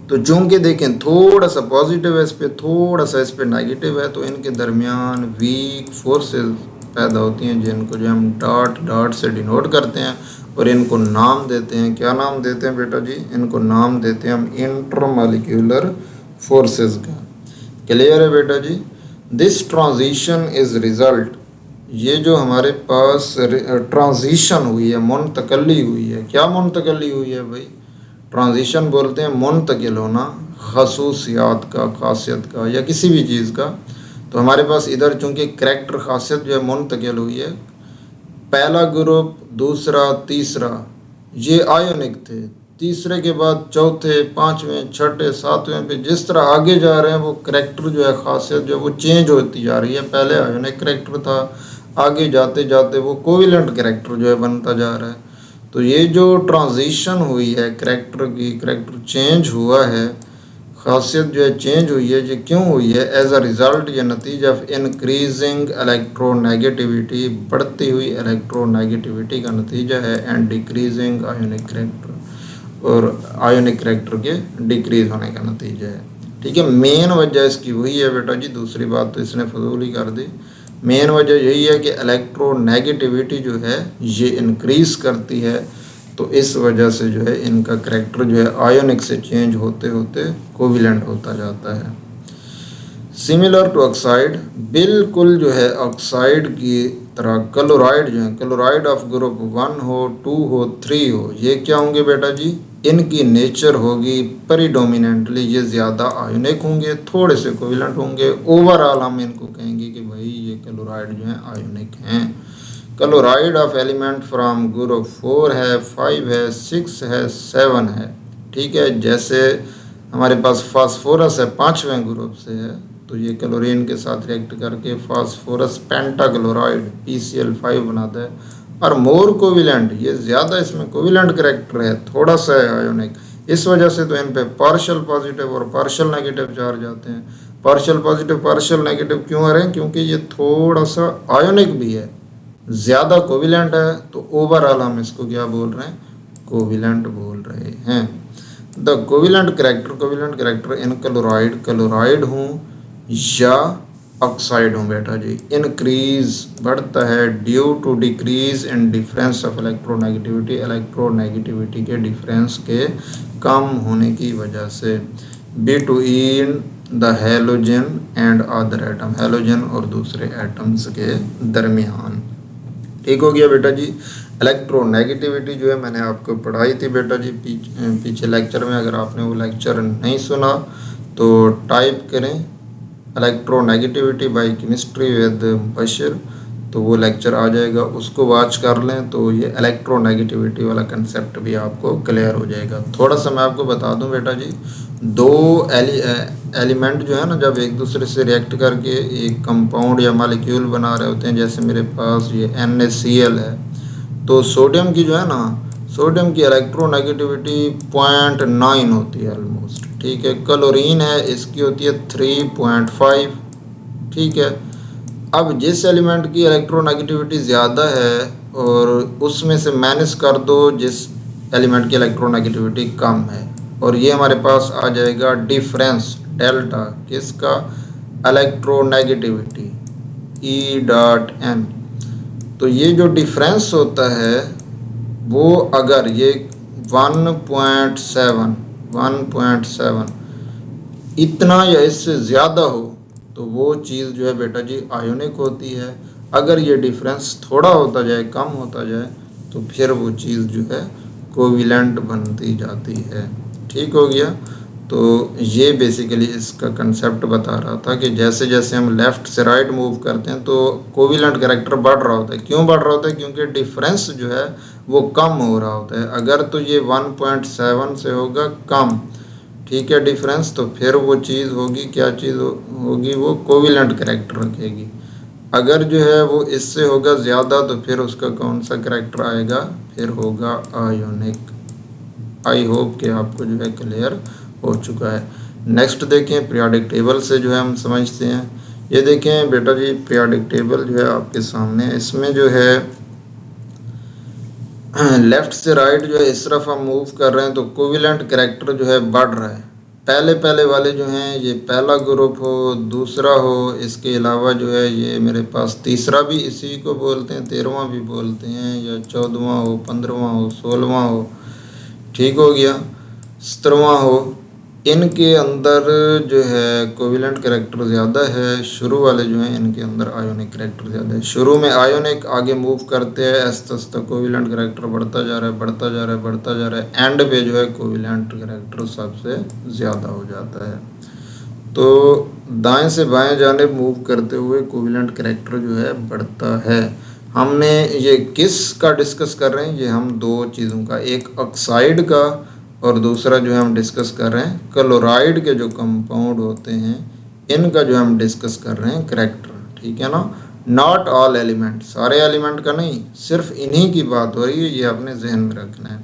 Speaker 1: तो चूंकि देखें थोड़ा सा पॉजिटिव है इस पे, थोड़ा सा इस पे नेगेटिव है, तो इनके दरमियान वीक फोर्सेस पैदा होती हैं, जिनको जो हम डॉट से डिनोट करते हैं, और इनको नाम देते हैं, क्या नाम देते हैं बेटा जी? इनको नाम देते हैं हम इंटरमॉलिक्यूलर फोर्सेस का। क्लियर है बेटा जी? दिस ट्रांजिशन इज रिजल्ट, ये जो हमारे पास ट्रांजिशन हुई है, मुंतकली हुई है, क्या मुंतकली हुई है भाई? ट्रांजिशन बोलते हैं मुंतकिल होना, खसूसियात का, खासियत का, या किसी भी चीज़ का। तो हमारे पास इधर चूंकि करैक्टर खासियत जो है मुंतकिल हुई है, पहला ग्रुप, दूसरा, तीसरा ये आयोनिक थे, तीसरे के बाद चौथे, पाँचवें, छठे, सातवें पे जिस तरह आगे जा रहे हैं वो करैक्टर जो है, खासियत जो है वो चेंज होती जा रही है। पहले आयोनिक करैक्टर था, आगे जाते जाते वो कोविलेंट करैक्टर जो है बनता जा रहा है। तो ये जो ट्रांजिशन हुई है करैक्टर की, करैक्टर चेंज हुआ है, खासियत जो है चेंज हुई है, ये क्यों हुई है? एज अ रिज़ल्ट, ये नतीजा ऑफ इंक्रीजिंग इलेक्ट्रोनेगेटिविटी, बढ़ती हुई इलेक्ट्रोनेगेटिविटी का नतीजा है, एंड डिक्रीजिंग आयोनिक करैक्टर, और आयोनिक करैक्टर के डिक्रीज होने का नतीजा है, ठीक है। मेन वजह इसकी वही है बेटा जी, दूसरी बात तो इसने फजूल ही कर दी। मेन वजह यही है कि इलेक्ट्रोनेगेटिविटी जो है ये इंक्रीज करती है, तो इस वजह से जो है इनका करैक्टर जो है आयोनिक से चेंज होते होते कोविलेंट होता जाता है। सिमिलर टू ऑक्साइड, बिल्कुल जो है ऑक्साइड की तरह क्लोराइड जो है, क्लोराइड ऑफ ग्रुप 1 हो, 2 हो, 3 हो, ये क्या होंगे बेटा जी? इनकी नेचर होगी प्रीडोमिनेंटली ये ज़्यादा आयोनिक होंगे, थोड़े से कोविलेंट होंगे। ओवरऑल हम इनको कहेंगे कि भाई ये क्लोराइड जो है आयोनिक हैं। Chloride of element from group 4 है, 5 है, 6 है, 7 है, ठीक है। जैसे हमारे पास फास्फोरस है, 5वें ग्रुप से है, तो ये क्लोरीन के साथ रिएक्ट करके फास्फोरस पेंटाक्लोराइड PCl5 बनाता है, और मोर कोविलेंट, ये ज़्यादा इसमें कोविलेंट करैक्टर है, थोड़ा सा है आयोनिक। इस वजह से तो इन पे पार्शियल पॉजिटिव और पार्शियल नेगेटिव चार्ज आते हैं। पार्शियल पॉजिटिव पार्शियल नेगेटिव क्यों आ रहे हैं? क्योंकि ये थोड़ा सा आयोनिक भी है, ज़्यादा कोविलेंट है, तो ओवरऑल हम इसको क्या बोल रहे हैं? कोविलेंट बोल रहे हैं। The covalent character in chloride हूँ या ऑक्साइड हूँ बेटा जी, इंक्रीज बढ़ता है due to decrease in difference of electronegativity के डिफरेंस के कम होने की वजह से between the halogen and other atom, halogen और दूसरे एटम्स के दरमियान। ठीक हो गया बेटा जी। इलेक्ट्रोनेगेटिविटी जो है मैंने आपको पढ़ाई थी बेटा जी पीछे लेक्चर में। अगर आपने वो लेक्चर नहीं सुना तो टाइप करें electronegativity by chemistry with Bashir, तो वो लेक्चर आ जाएगा, उसको वॉच कर लें तो ये इलेक्ट्रोनेगेटिविटी वाला कंसेप्ट भी आपको क्लियर हो जाएगा। थोड़ा सा मैं आपको बता दूं बेटा जी, दो एलिमेंट जो है ना जब एक दूसरे से रिएक्ट करके एक कंपाउंड या मॉलिक्यूल बना रहे होते हैं, जैसे मेरे पास ये NaCl है, तो सोडियम की जो है ना, सोडियम की इलेक्ट्रोनेगेटिविटी 0.9 होती है ऑलमोस्ट। ठीक है, क्लोरीन है इसकी होती है 3.5। ठीक है, अब जिस एलिमेंट की इलेक्ट्रोनेगेटिविटी ज़्यादा है और उसमें से माइनस कर दो जिस एलिमेंट की इलेक्ट्रोनेगेटिविटी कम है, और ये हमारे पास आ जाएगा डिफरेंस डेल्टा किसका, इलेक्ट्रोनेगेटिविटी E.N। तो ये जो डिफरेंस होता है वो अगर ये 1.7 इतना या इससे ज़्यादा हो तो वो चीज़ जो है बेटा जी आयोनिक होती है। अगर ये डिफरेंस थोड़ा होता जाए, कम होता जाए, तो फिर वो चीज़ जो है कोविलेंट बनती जाती है। ठीक हो गया। तो ये बेसिकली इसका कंसेप्ट बता रहा था कि जैसे जैसे हम लेफ़्ट से राइट मूव करते हैं तो कोविलेंट कैरेक्टर बढ़ रहा होता है। क्यों बढ़ रहा होता है? क्योंकि डिफरेंस जो है वो कम हो रहा होता है। अगर तो ये 1.7 से होगा कम, ठीक है, डिफरेंस, तो फिर वो चीज़ होगी, क्या चीज़ होगी, वो कोविलेंट कैरेक्टर रखेगी। अगर जो है वो इससे होगा ज़्यादा तो फिर उसका कौन सा कैरेक्टर आएगा, फिर होगा आयोनिक। आई होप कि आपको जो है क्लियर हो चुका है। नेक्स्ट देखें, पीरियोडिक टेबल से जो है हम समझते हैं। ये देखें बेटा जी, पीरियोडिक टेबल जो है आपके सामने, इसमें जो है लेफ़्ट से राइट जो है इस तरफ हम मूव कर रहे हैं तो कोविलेंट कैरेक्टर जो है बढ़ रहा है। पहले वाले जो हैं ये पहला ग्रुप हो, दूसरा हो, इसके अलावा जो है ये मेरे पास तीसरा भी इसी को बोलते हैं, 13वां भी बोलते हैं, या 14वां हो, 15वां हो, 16वां हो, ठीक हो गया, 17वां हो। इनके अंदर जो है कोविलेंट कैरेक्टर ज़्यादा है। शुरू वाले जो हैं इनके अंदर आयोनिक कैरेक्टर ज़्यादा है। शुरू में आयोनिक, आगे मूव करते हैं आस्ते आस्ते कोविलेंट कैरेक्टर बढ़ता जा रहा है, बढ़ता जा रहा है, बढ़ता जा रहा है। एंड पे जो है कोविलेंट कैरेक्टर सबसे ज़्यादा हो जाता है। तो दाएं से बाएं जानिब मूव करते हुए कोविलेंट कैरेक्टर जो है बढ़ता है। हमने ये किस का डिस्कस कर रहे हैं, ये हम दो चीज़ों का, एक ऑक्साइड का और दूसरा जो है हम डिस्कस कर रहे हैं क्लोराइड के जो कंपाउंड होते हैं इनका जो हम डिस्कस कर रहे हैं कैरेक्टर। ठीक है ना, नॉट ऑल एलिमेंट, सारे एलिमेंट का नहीं, सिर्फ इन्हीं की बात हो रही है, ये आपने जहन में रखना है।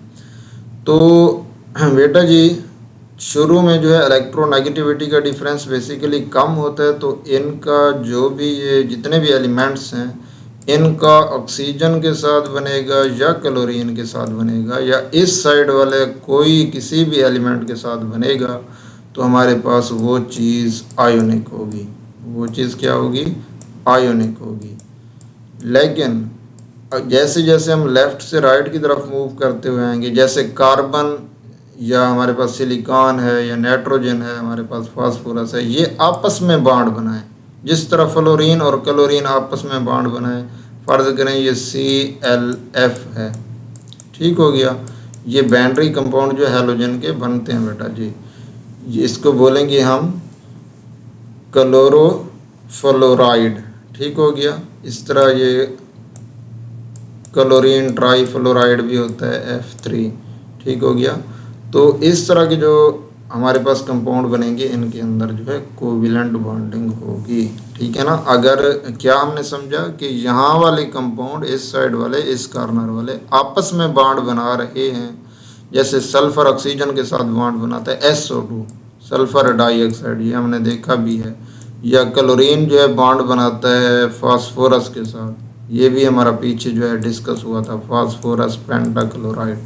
Speaker 1: तो बेटा जी शुरू में जो है इलेक्ट्रोनेगेटिविटी का डिफरेंस बेसिकली कम होता है, तो इनका जो भी ये जितने भी एलिमेंट्स हैं इनका ऑक्सीजन के साथ बनेगा या क्लोरीन के साथ बनेगा या इस साइड वाले कोई किसी भी एलिमेंट के साथ बनेगा, तो हमारे पास वो चीज़ आयोनिक होगी। वो चीज़ क्या होगी? आयोनिक होगी। लेकिन जैसे जैसे हम लेफ़्ट से राइट की तरफ मूव करते हुए आएंगे, जैसे कार्बन या हमारे पास सिलिकॉन है या नाइट्रोजन है, हमारे पास फास्फोरस है, ये आपस में बॉन्ड बनाएं। जिस तरह फ्लोरीन और क्लोरीन आपस में बॉन्ड बनाएं, फ़र्ज़ करें ये ClF है, ठीक हो गया। ये बाइनरी कंपाउंड जो हैलोजन के बनते हैं बेटा जी, इसको बोलेंगे हम क्लोरोफ्लोराइड, ठीक हो गया। इस तरह ये क्लोरीन ट्राईफ्लोराइड भी होता है F3, ठीक हो गया। तो इस तरह के जो हमारे पास कंपाउंड बनेंगे इनके अंदर जो है कोविलेंट बॉन्डिंग होगी, ठीक है ना। अगर क्या हमने समझा कि यहाँ वाले कंपाउंड इस साइड वाले, इस कॉर्नर वाले आपस में बॉन्ड बना रहे हैं, जैसे सल्फर ऑक्सीजन के साथ बॉन्ड बनाता है SO2, सल्फर डाइऑक्साइड, ये हमने देखा भी है, या क्लोरीन जो है बॉन्ड बनाता है फास्फोरस के साथ, ये भी हमारा पीछे जो है डिस्कस हुआ था, फास्फोरस पेंटाक्लोराइड।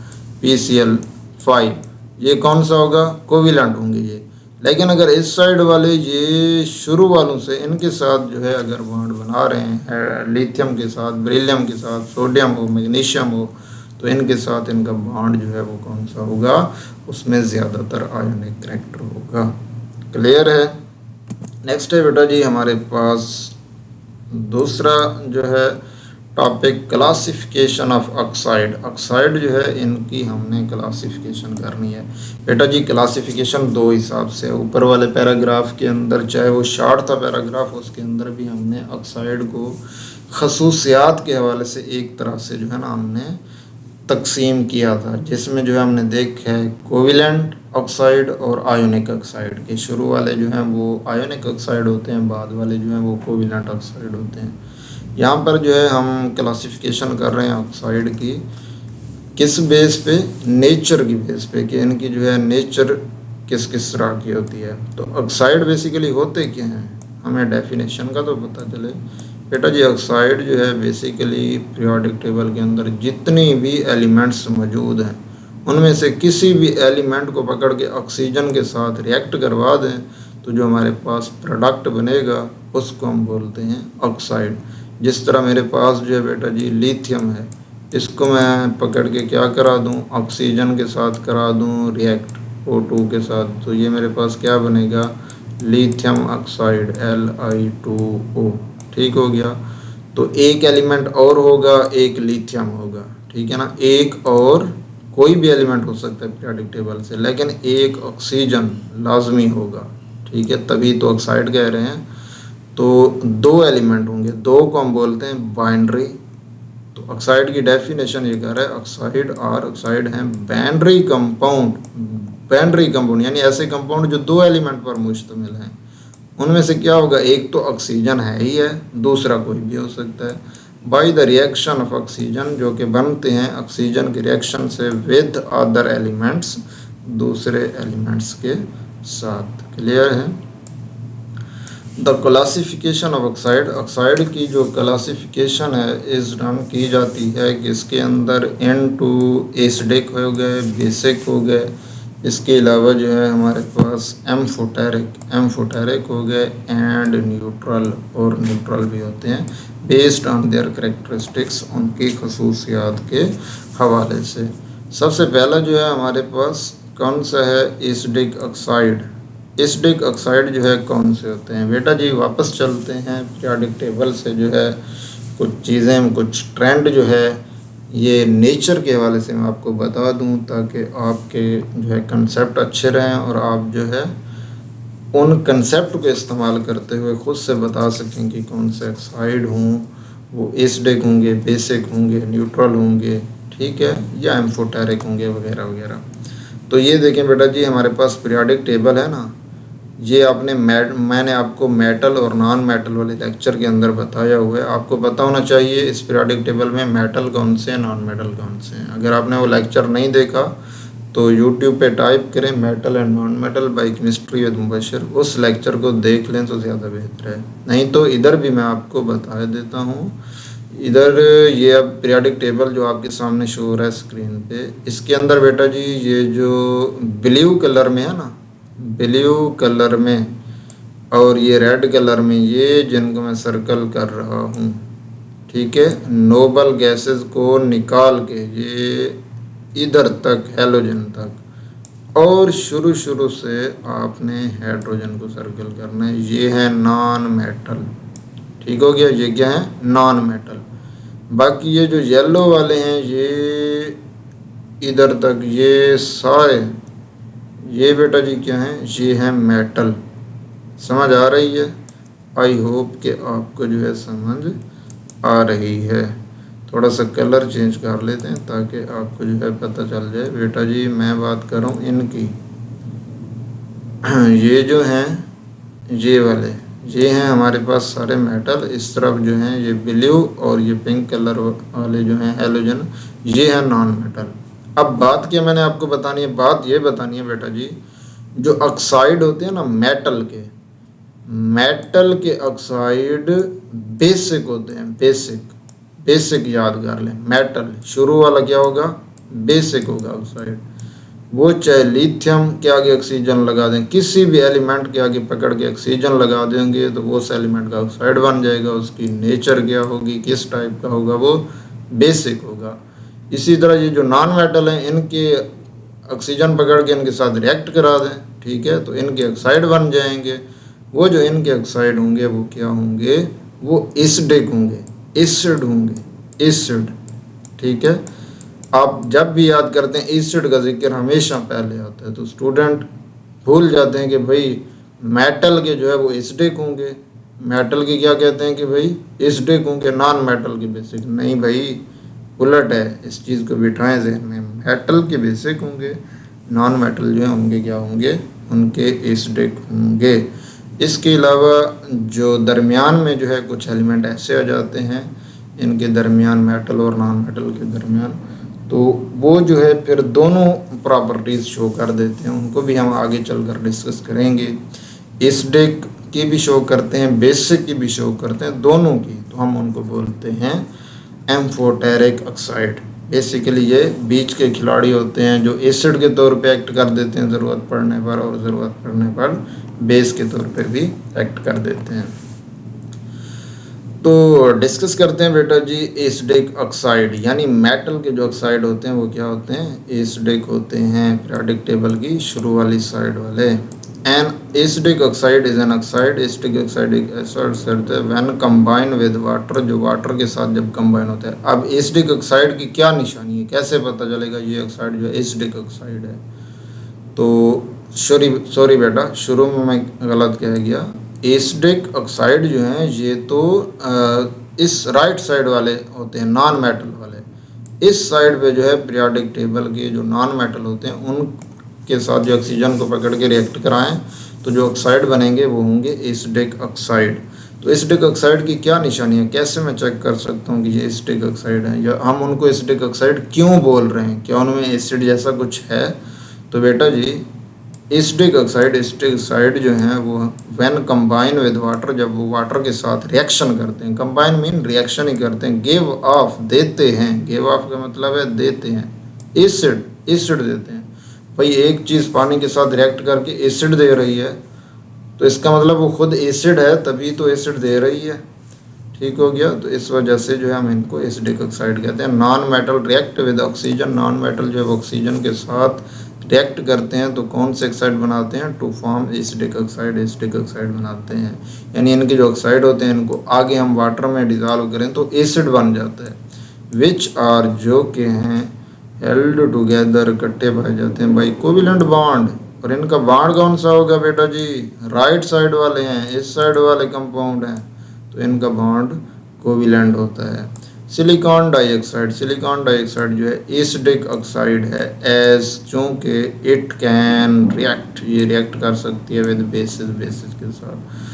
Speaker 1: PCl5, ये कौन सा होगा, कोविलेंट होंगे ये। लेकिन अगर इस साइड वाले ये शुरू वालों से इनके साथ जो है अगर बॉन्ड बना रहे हैं लिथियम के साथ, बेरिलियम के साथ, सोडियम हो, मैग्नीशियम हो, तो इनके साथ इनका बॉन्ड जो है वो कौन सा होगा, उसमें ज़्यादातर आयोनिक करैक्टर होगा। क्लियर है। नेक्स्ट है बेटा जी हमारे पास दूसरा जो है topic classification of oxide. Oxide जो है इनकी हमने क्लासिफिकेशन करनी है बेटा जी। क्लासिफिकेशन दो हिसाब से, ऊपर वाले पैराग्राफ के अंदर चाहे वो शॉर्ट था पैराग्राफ, उसके अंदर भी हमने ऑक्साइड को खसूसियात के हवाले से एक तरह से जो है ना हमने तकसीम किया था, जिसमें जो है हमने देखा है कोविलेंट ऑक्साइड और आयोनिक ऑक्साइड के। शुरू वाले जो हैं वो आयोनिक ऑक्साइड होते हैं, बाद वाले जो हैं वो कोविलेंट ऑक्साइड होते हैं। यहाँ पर जो है हम क्लासिफिकेशन कर रहे हैं ऑक्साइड की, किस बेस पे, नेचर की बेस पे, कि इनकी जो है नेचर किस किस तरह की होती है। तो ऑक्साइड बेसिकली होते क्या हैं, हमें डेफिनेशन का तो पता चले बेटा जी। ऑक्साइड जो है बेसिकली पीरियोडिक टेबल के अंदर जितनी भी एलिमेंट्स मौजूद हैं उनमें से किसी भी एलिमेंट को पकड़ के ऑक्सीजन के साथ रिएक्ट करवा दें तो जो हमारे पास प्रोडक्ट बनेगा उसको हम बोलते हैं ऑक्साइड। जिस तरह मेरे पास जो है बेटा जी लिथियम है, इसको मैं पकड़ के क्या करा दूं, ऑक्सीजन के साथ करा दूं रिएक्ट O2 के साथ, तो ये मेरे पास क्या बनेगा, लिथियम ऑक्साइड Li2O। ठीक हो गया। तो एक एलिमेंट और होगा, एक लिथियम होगा, ठीक है ना। एक और कोई भी एलिमेंट हो सकता है पीरियोडिक टेबल से, लेकिन एक ऑक्सीजन लाजमी होगा, ठीक है, तभी तो ऑक्साइड कह रहे हैं। तो दो एलिमेंट होंगे, दो को हम बोलते हैं बाइनरी। तो ऑक्साइड की डेफिनेशन ये कह रहा है ऑक्साइड हैं बाइनरी कंपाउंड। बाइनरी कंपाउंड यानी ऐसे कंपाउंड जो दो एलिमेंट पर मुश्तमिल हैं। उनमें से क्या होगा, एक तो ऑक्सीजन है ही है, दूसरा कोई भी हो सकता है। By the reaction of oxygen, जो कि बनते हैं ऑक्सीजन के रिएक्शन से विद अदर एलिमेंट्स, दूसरे एलिमेंट्स के साथ। क्लियर है। The classification of oxide, oxide की जो क्लासिफिकेशन है इस डन की जाती है कि इसके अंदर N2 एसिडिक हो गए, बेसिक हो गए, इसके अलावा जो है हमारे पास एम्फोटेरिक हो गए एंड न्यूट्रल, और न्यूट्रल भी होते हैं बेस्ड ऑन देयर करेक्टरिस्टिक्स, उनकी खसूसियात के हवाले से। सबसे पहला जो है हमारे पास कौन सा है, एसिडिक ऑक्साइड। एसिडिक ऑक्साइड जो है कौन से होते हैं बेटा जी, वापस चलते हैं पीरियोडिक टेबल से, जो है कुछ चीज़ें, कुछ ट्रेंड जो है ये नेचर के हवाले से मैं आपको बता दूं, ताकि आपके जो है कंसेप्ट अच्छे रहें और आप जो है उन कंसेप्ट को इस्तेमाल करते हुए ख़ुद से बता सकें कि कौन से ऑक्साइड हों, वो एसिडिक होंगे, बेसिक होंगे, न्यूट्रल होंगे, ठीक है, या एम्फोटेरिक होंगे वगैरह वगैरह। तो ये देखें बेटा जी हमारे पास पीरियोडिक टेबल है ना, ये आपने मैंने आपको मेटल और नॉन मेटल वाले लेक्चर के अंदर बताया हुआ है। आपको पता होना चाहिए इस पीरियोडिक टेबल में मेटल कौन से हैं, नॉन मेटल कौन से हैं। अगर आपने वो लेक्चर नहीं देखा तो यूट्यूब पे टाइप करें metal and non metal by chemistry with Mubashir, उस लेक्चर को देख लें तो ज़्यादा बेहतर है। नहीं तो इधर भी मैं आपको बता देता हूँ। इधर ये अब पीरियोडिक टेबल जो आपके सामने शो हो रहा है स्क्रीन पे, इसके अंदर बेटा जी ये जो ब्लू कलर में है ना, ब्लू कलर में और ये रेड कलर में, ये जिनको मैं सर्कल कर रहा हूँ, ठीक है, नोबल गैसेस को निकाल के ये इधर तक हैलोजन तक, और शुरू से आपने हाइड्रोजन को सर्कल करना है। ये है नॉन मेटल, ठीक हो गया, ये क्या है, नॉन मेटल। बाकी ये जो येलो वाले हैं ये इधर तक, ये सारे ये बेटा जी क्या है, ये है मेटल। समझ आ रही है। आई होप कि आपको जो है समझ आ रही है। थोड़ा सा कलर चेंज कर लेते हैं ताकि आपको जो है पता चल जाए। बेटा जी मैं बात कर रहा हूँ इनकी, ये जो हैं ये वाले, ये हैं हमारे पास सारे मेटल। इस तरफ जो हैं ये ब्लू और ये पिंक कलर वाले जो हैं हैलोजन, ये है नॉन मेटल। अब बात क्या मैंने आपको बतानी है, बात ये बतानी है बेटा जी, जो ऑक्साइड होते हैं ना मेटल के ऑक्साइड बेसिक होते हैं। बेसिक याद कर लें, मेटल शुरू वाला क्या होगा, बेसिक होगा ऑक्साइड। वो चाहे लिथियम के आगे ऑक्सीजन लगा दें, किसी भी एलिमेंट के आगे पकड़ के ऑक्सीजन लगा देंगे तो वो उस एलिमेंट का ऑक्साइड बन जाएगा। उसकी नेचर क्या होगी, किस टाइप का होगा, वो बेसिक होगा। इसी तरह ये जो नॉन मेटल हैं, इनके ऑक्सीजन पकड़ के इनके साथ रिएक्ट करा दें, ठीक है, तो इनके ऑक्साइड बन जाएंगे। वो जो इनके ऑक्साइड होंगे वो क्या होंगे, वो एसिडिक होंगे, एसिड होंगे, एसिड, ठीक है। आप जब भी याद करते हैं एसिड का जिक्र हमेशा पहले आता है, तो स्टूडेंट भूल जाते हैं कि भाई मेटल के जो है वो एसिडिक होंगे, मेटल के क्या कहते हैं कि भाई एसिडिक होंगे, नॉन मेटल के बेसिक। नहीं भाई, उलट है, इस चीज़ को बिठाएं जहन में, मेटल के बेसिक होंगे, नॉन मेटल जो है उनके क्या होंगे, उनके एसिडिक होंगे। इसके अलावा जो दरमियान में जो है कुछ एलिमेंट ऐसे आ जाते हैं, इनके दरमियान मेटल और नॉन मेटल के दरमियान, तो वो जो है फिर दोनों प्रॉपर्टीज़ शो कर देते हैं। उनको भी हम आगे चलकर डिस्कस करेंगे। एसिडिक की भी शो करते हैं, बेसिक की भी शो करते हैं, दोनों की, तो हम उनको बोलते हैं एम्फोटेरिक ऑक्साइड। बेसिकली ये बीच के खिलाड़ी होते हैं जो एसिड के तौर पे एक्ट कर देते हैं ज़रूरत पड़ने पर, और ज़रूरत पड़ने पर बेस के तौर पे भी एक्ट कर देते हैं। तो डिस्कस करते हैं बेटा जी एसिडिक ऑक्साइड, यानी मेटल के जो ऑक्साइड होते हैं वो क्या होते हैं, एसिडिक होते हैं, पीरियोडिक टेबल की शुरू वाली साइड वाले। An acidic oxide is an oxide, acidic oxide एक ऐसा ऑक्साइड है व्हेन कंबाइन विद वाटर, जो वाटर के साथ जब कंबाइन होता है। अब एसिडिक ऑक्साइड की क्या निशानी है, कैसे पता चलेगा ये ऑक्साइड जो है एसिडिक ऑक्साइड है। तो सॉरी बेटा, शुरू में मैं गलत कह गया। एसिडिक ऑक्साइड जो हैं ये तो इस राइट साइड वाले होते हैं, नॉन मेटल वाले। इस साइड पे जो है पीरियोडिक टेबल के जो नॉन मेटल होते हैं उनके साथ जो ऑक्सीजन को पकड़ के रिएक्ट कराएं तो जो ऑक्साइड बनेंगे वो होंगे एसिडिक ऑक्साइड। तो एसिडिक ऑक्साइड की क्या निशानी है, कैसे मैं चेक कर सकता हूँ कि ये एसिडिक ऑक्साइड है, या हम उनको एसिडिक ऑक्साइड क्यों बोल रहे हैं, क्या उनमें एसिड जैसा कुछ है। तो बेटा जी एसिडिक ऑक्साइड जो हैं वो व्हेन कंबाइन विद वाटर, जब वो वाटर के साथ रिएक्शन करते हैं, कंबाइन मीन रिएक्शन ही करते हैं, गिव ऑफ देते हैं, गिव ऑफ का मतलब है देते हैं, एसिड देते हैं। भाई एक चीज़ पानी के साथ रिएक्ट करके एसिड दे रही है तो इसका मतलब वो खुद एसिड है, तभी तो एसिड दे रही है, ठीक हो गया। तो इस वजह से जो है हम इनको एसिडिक ऑक्साइड कहते हैं। Non metal react with oxygen, non metal जो है ऑक्सीजन के साथ रिएक्ट करते हैं तो कौन से ऑक्साइड बनाते हैं, to form acidic oxide, acidic oxide बनाते हैं। यानी इनके जो ऑक्साइड होते हैं इनको आगे हम वाटर में डिजॉल्व करें तो एसिड बन जाता है। विच आर जो के हैं हेल्ड टुगेदर, इकट्ठे पाए जाते हैं बाई कोविलेंट बॉन्ड। और इनका बॉन्ड कौन सा होगा बेटा जी, राइट साइड वाले हैं, इस साइड वाले कंपाउंड हैं, तो इनका बॉन्ड कोविलेंट होता है। सिलिकॉन डाइऑक्साइड, सिलिकॉन डाइऑक्साइड जो है एसिडिक ऑक्साइड है, एज चूँकि इट कैन रिएक्ट, ये रिएक्ट कर सकती है विद बेसिस के साथ।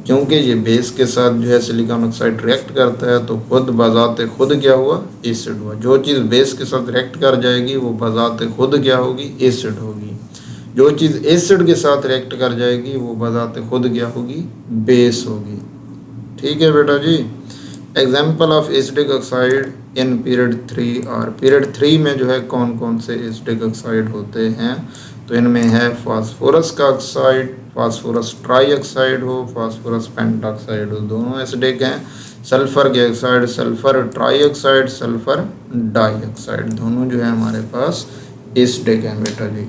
Speaker 1: क्योंकि ये बेस के साथ जो है सिलिकॉन ऑक्साइड रिएक्ट करता है तो खुद बजाते खुद क्या हुआ, एसिड हुआ। जो चीज़ बेस के साथ रिएक्ट कर जाएगी वो बजाते खुद क्या होगी, एसिड होगी। जो चीज़ एसिड के साथ रिएक्ट कर जाएगी वो बजाते खुद क्या होगी, बेस होगी। ठीक है बेटा जी। Example of acidic oxide in period 3 और पीरियड 3 में जो है कौन कौन से एसिडिक ऑक्साइड होते हैं, तो इनमें है फास्फोरस का ऑक्साइड, फास्फोरस ट्राईऑक्साइड हो, फास्फोरस पेंटाऑक्साइड हो, दोनों एसिडिक हैं। सल्फर के oxide, sulphur trioxide, sulphur dioxide, दोनों जो है हमारे पास एसिडिक हैं बेटा जी।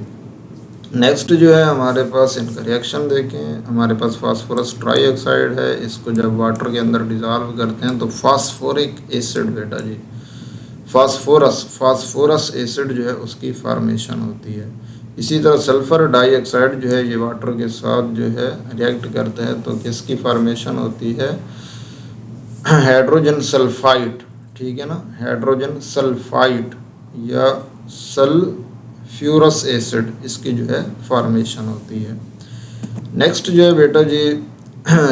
Speaker 1: नेक्स्ट जो है हमारे पास इनका रिएक्शन देखें। हमारे पास फास्फोरस ट्राईऑक्साइड है, इसको जब वाटर के अंदर डिज़ोल्व करते हैं तो फास्फोरिक एसिड बेटा जी, फास्फोरस एसिड जो है उसकी फॉर्मेशन होती है। इसी तरह सल्फर डाइऑक्साइड जो है ये वाटर के साथ जो है रिएक्ट करता है तो किसकी फॉर्मेशन होती है, हाइड्रोजन सल्फाइड, ठीक है ना, हाइड्रोजन सल्फाइड या सल्फ्यूरस एसिड, इसकी जो है फॉर्मेशन होती है। नेक्स्ट जो है बेटा जी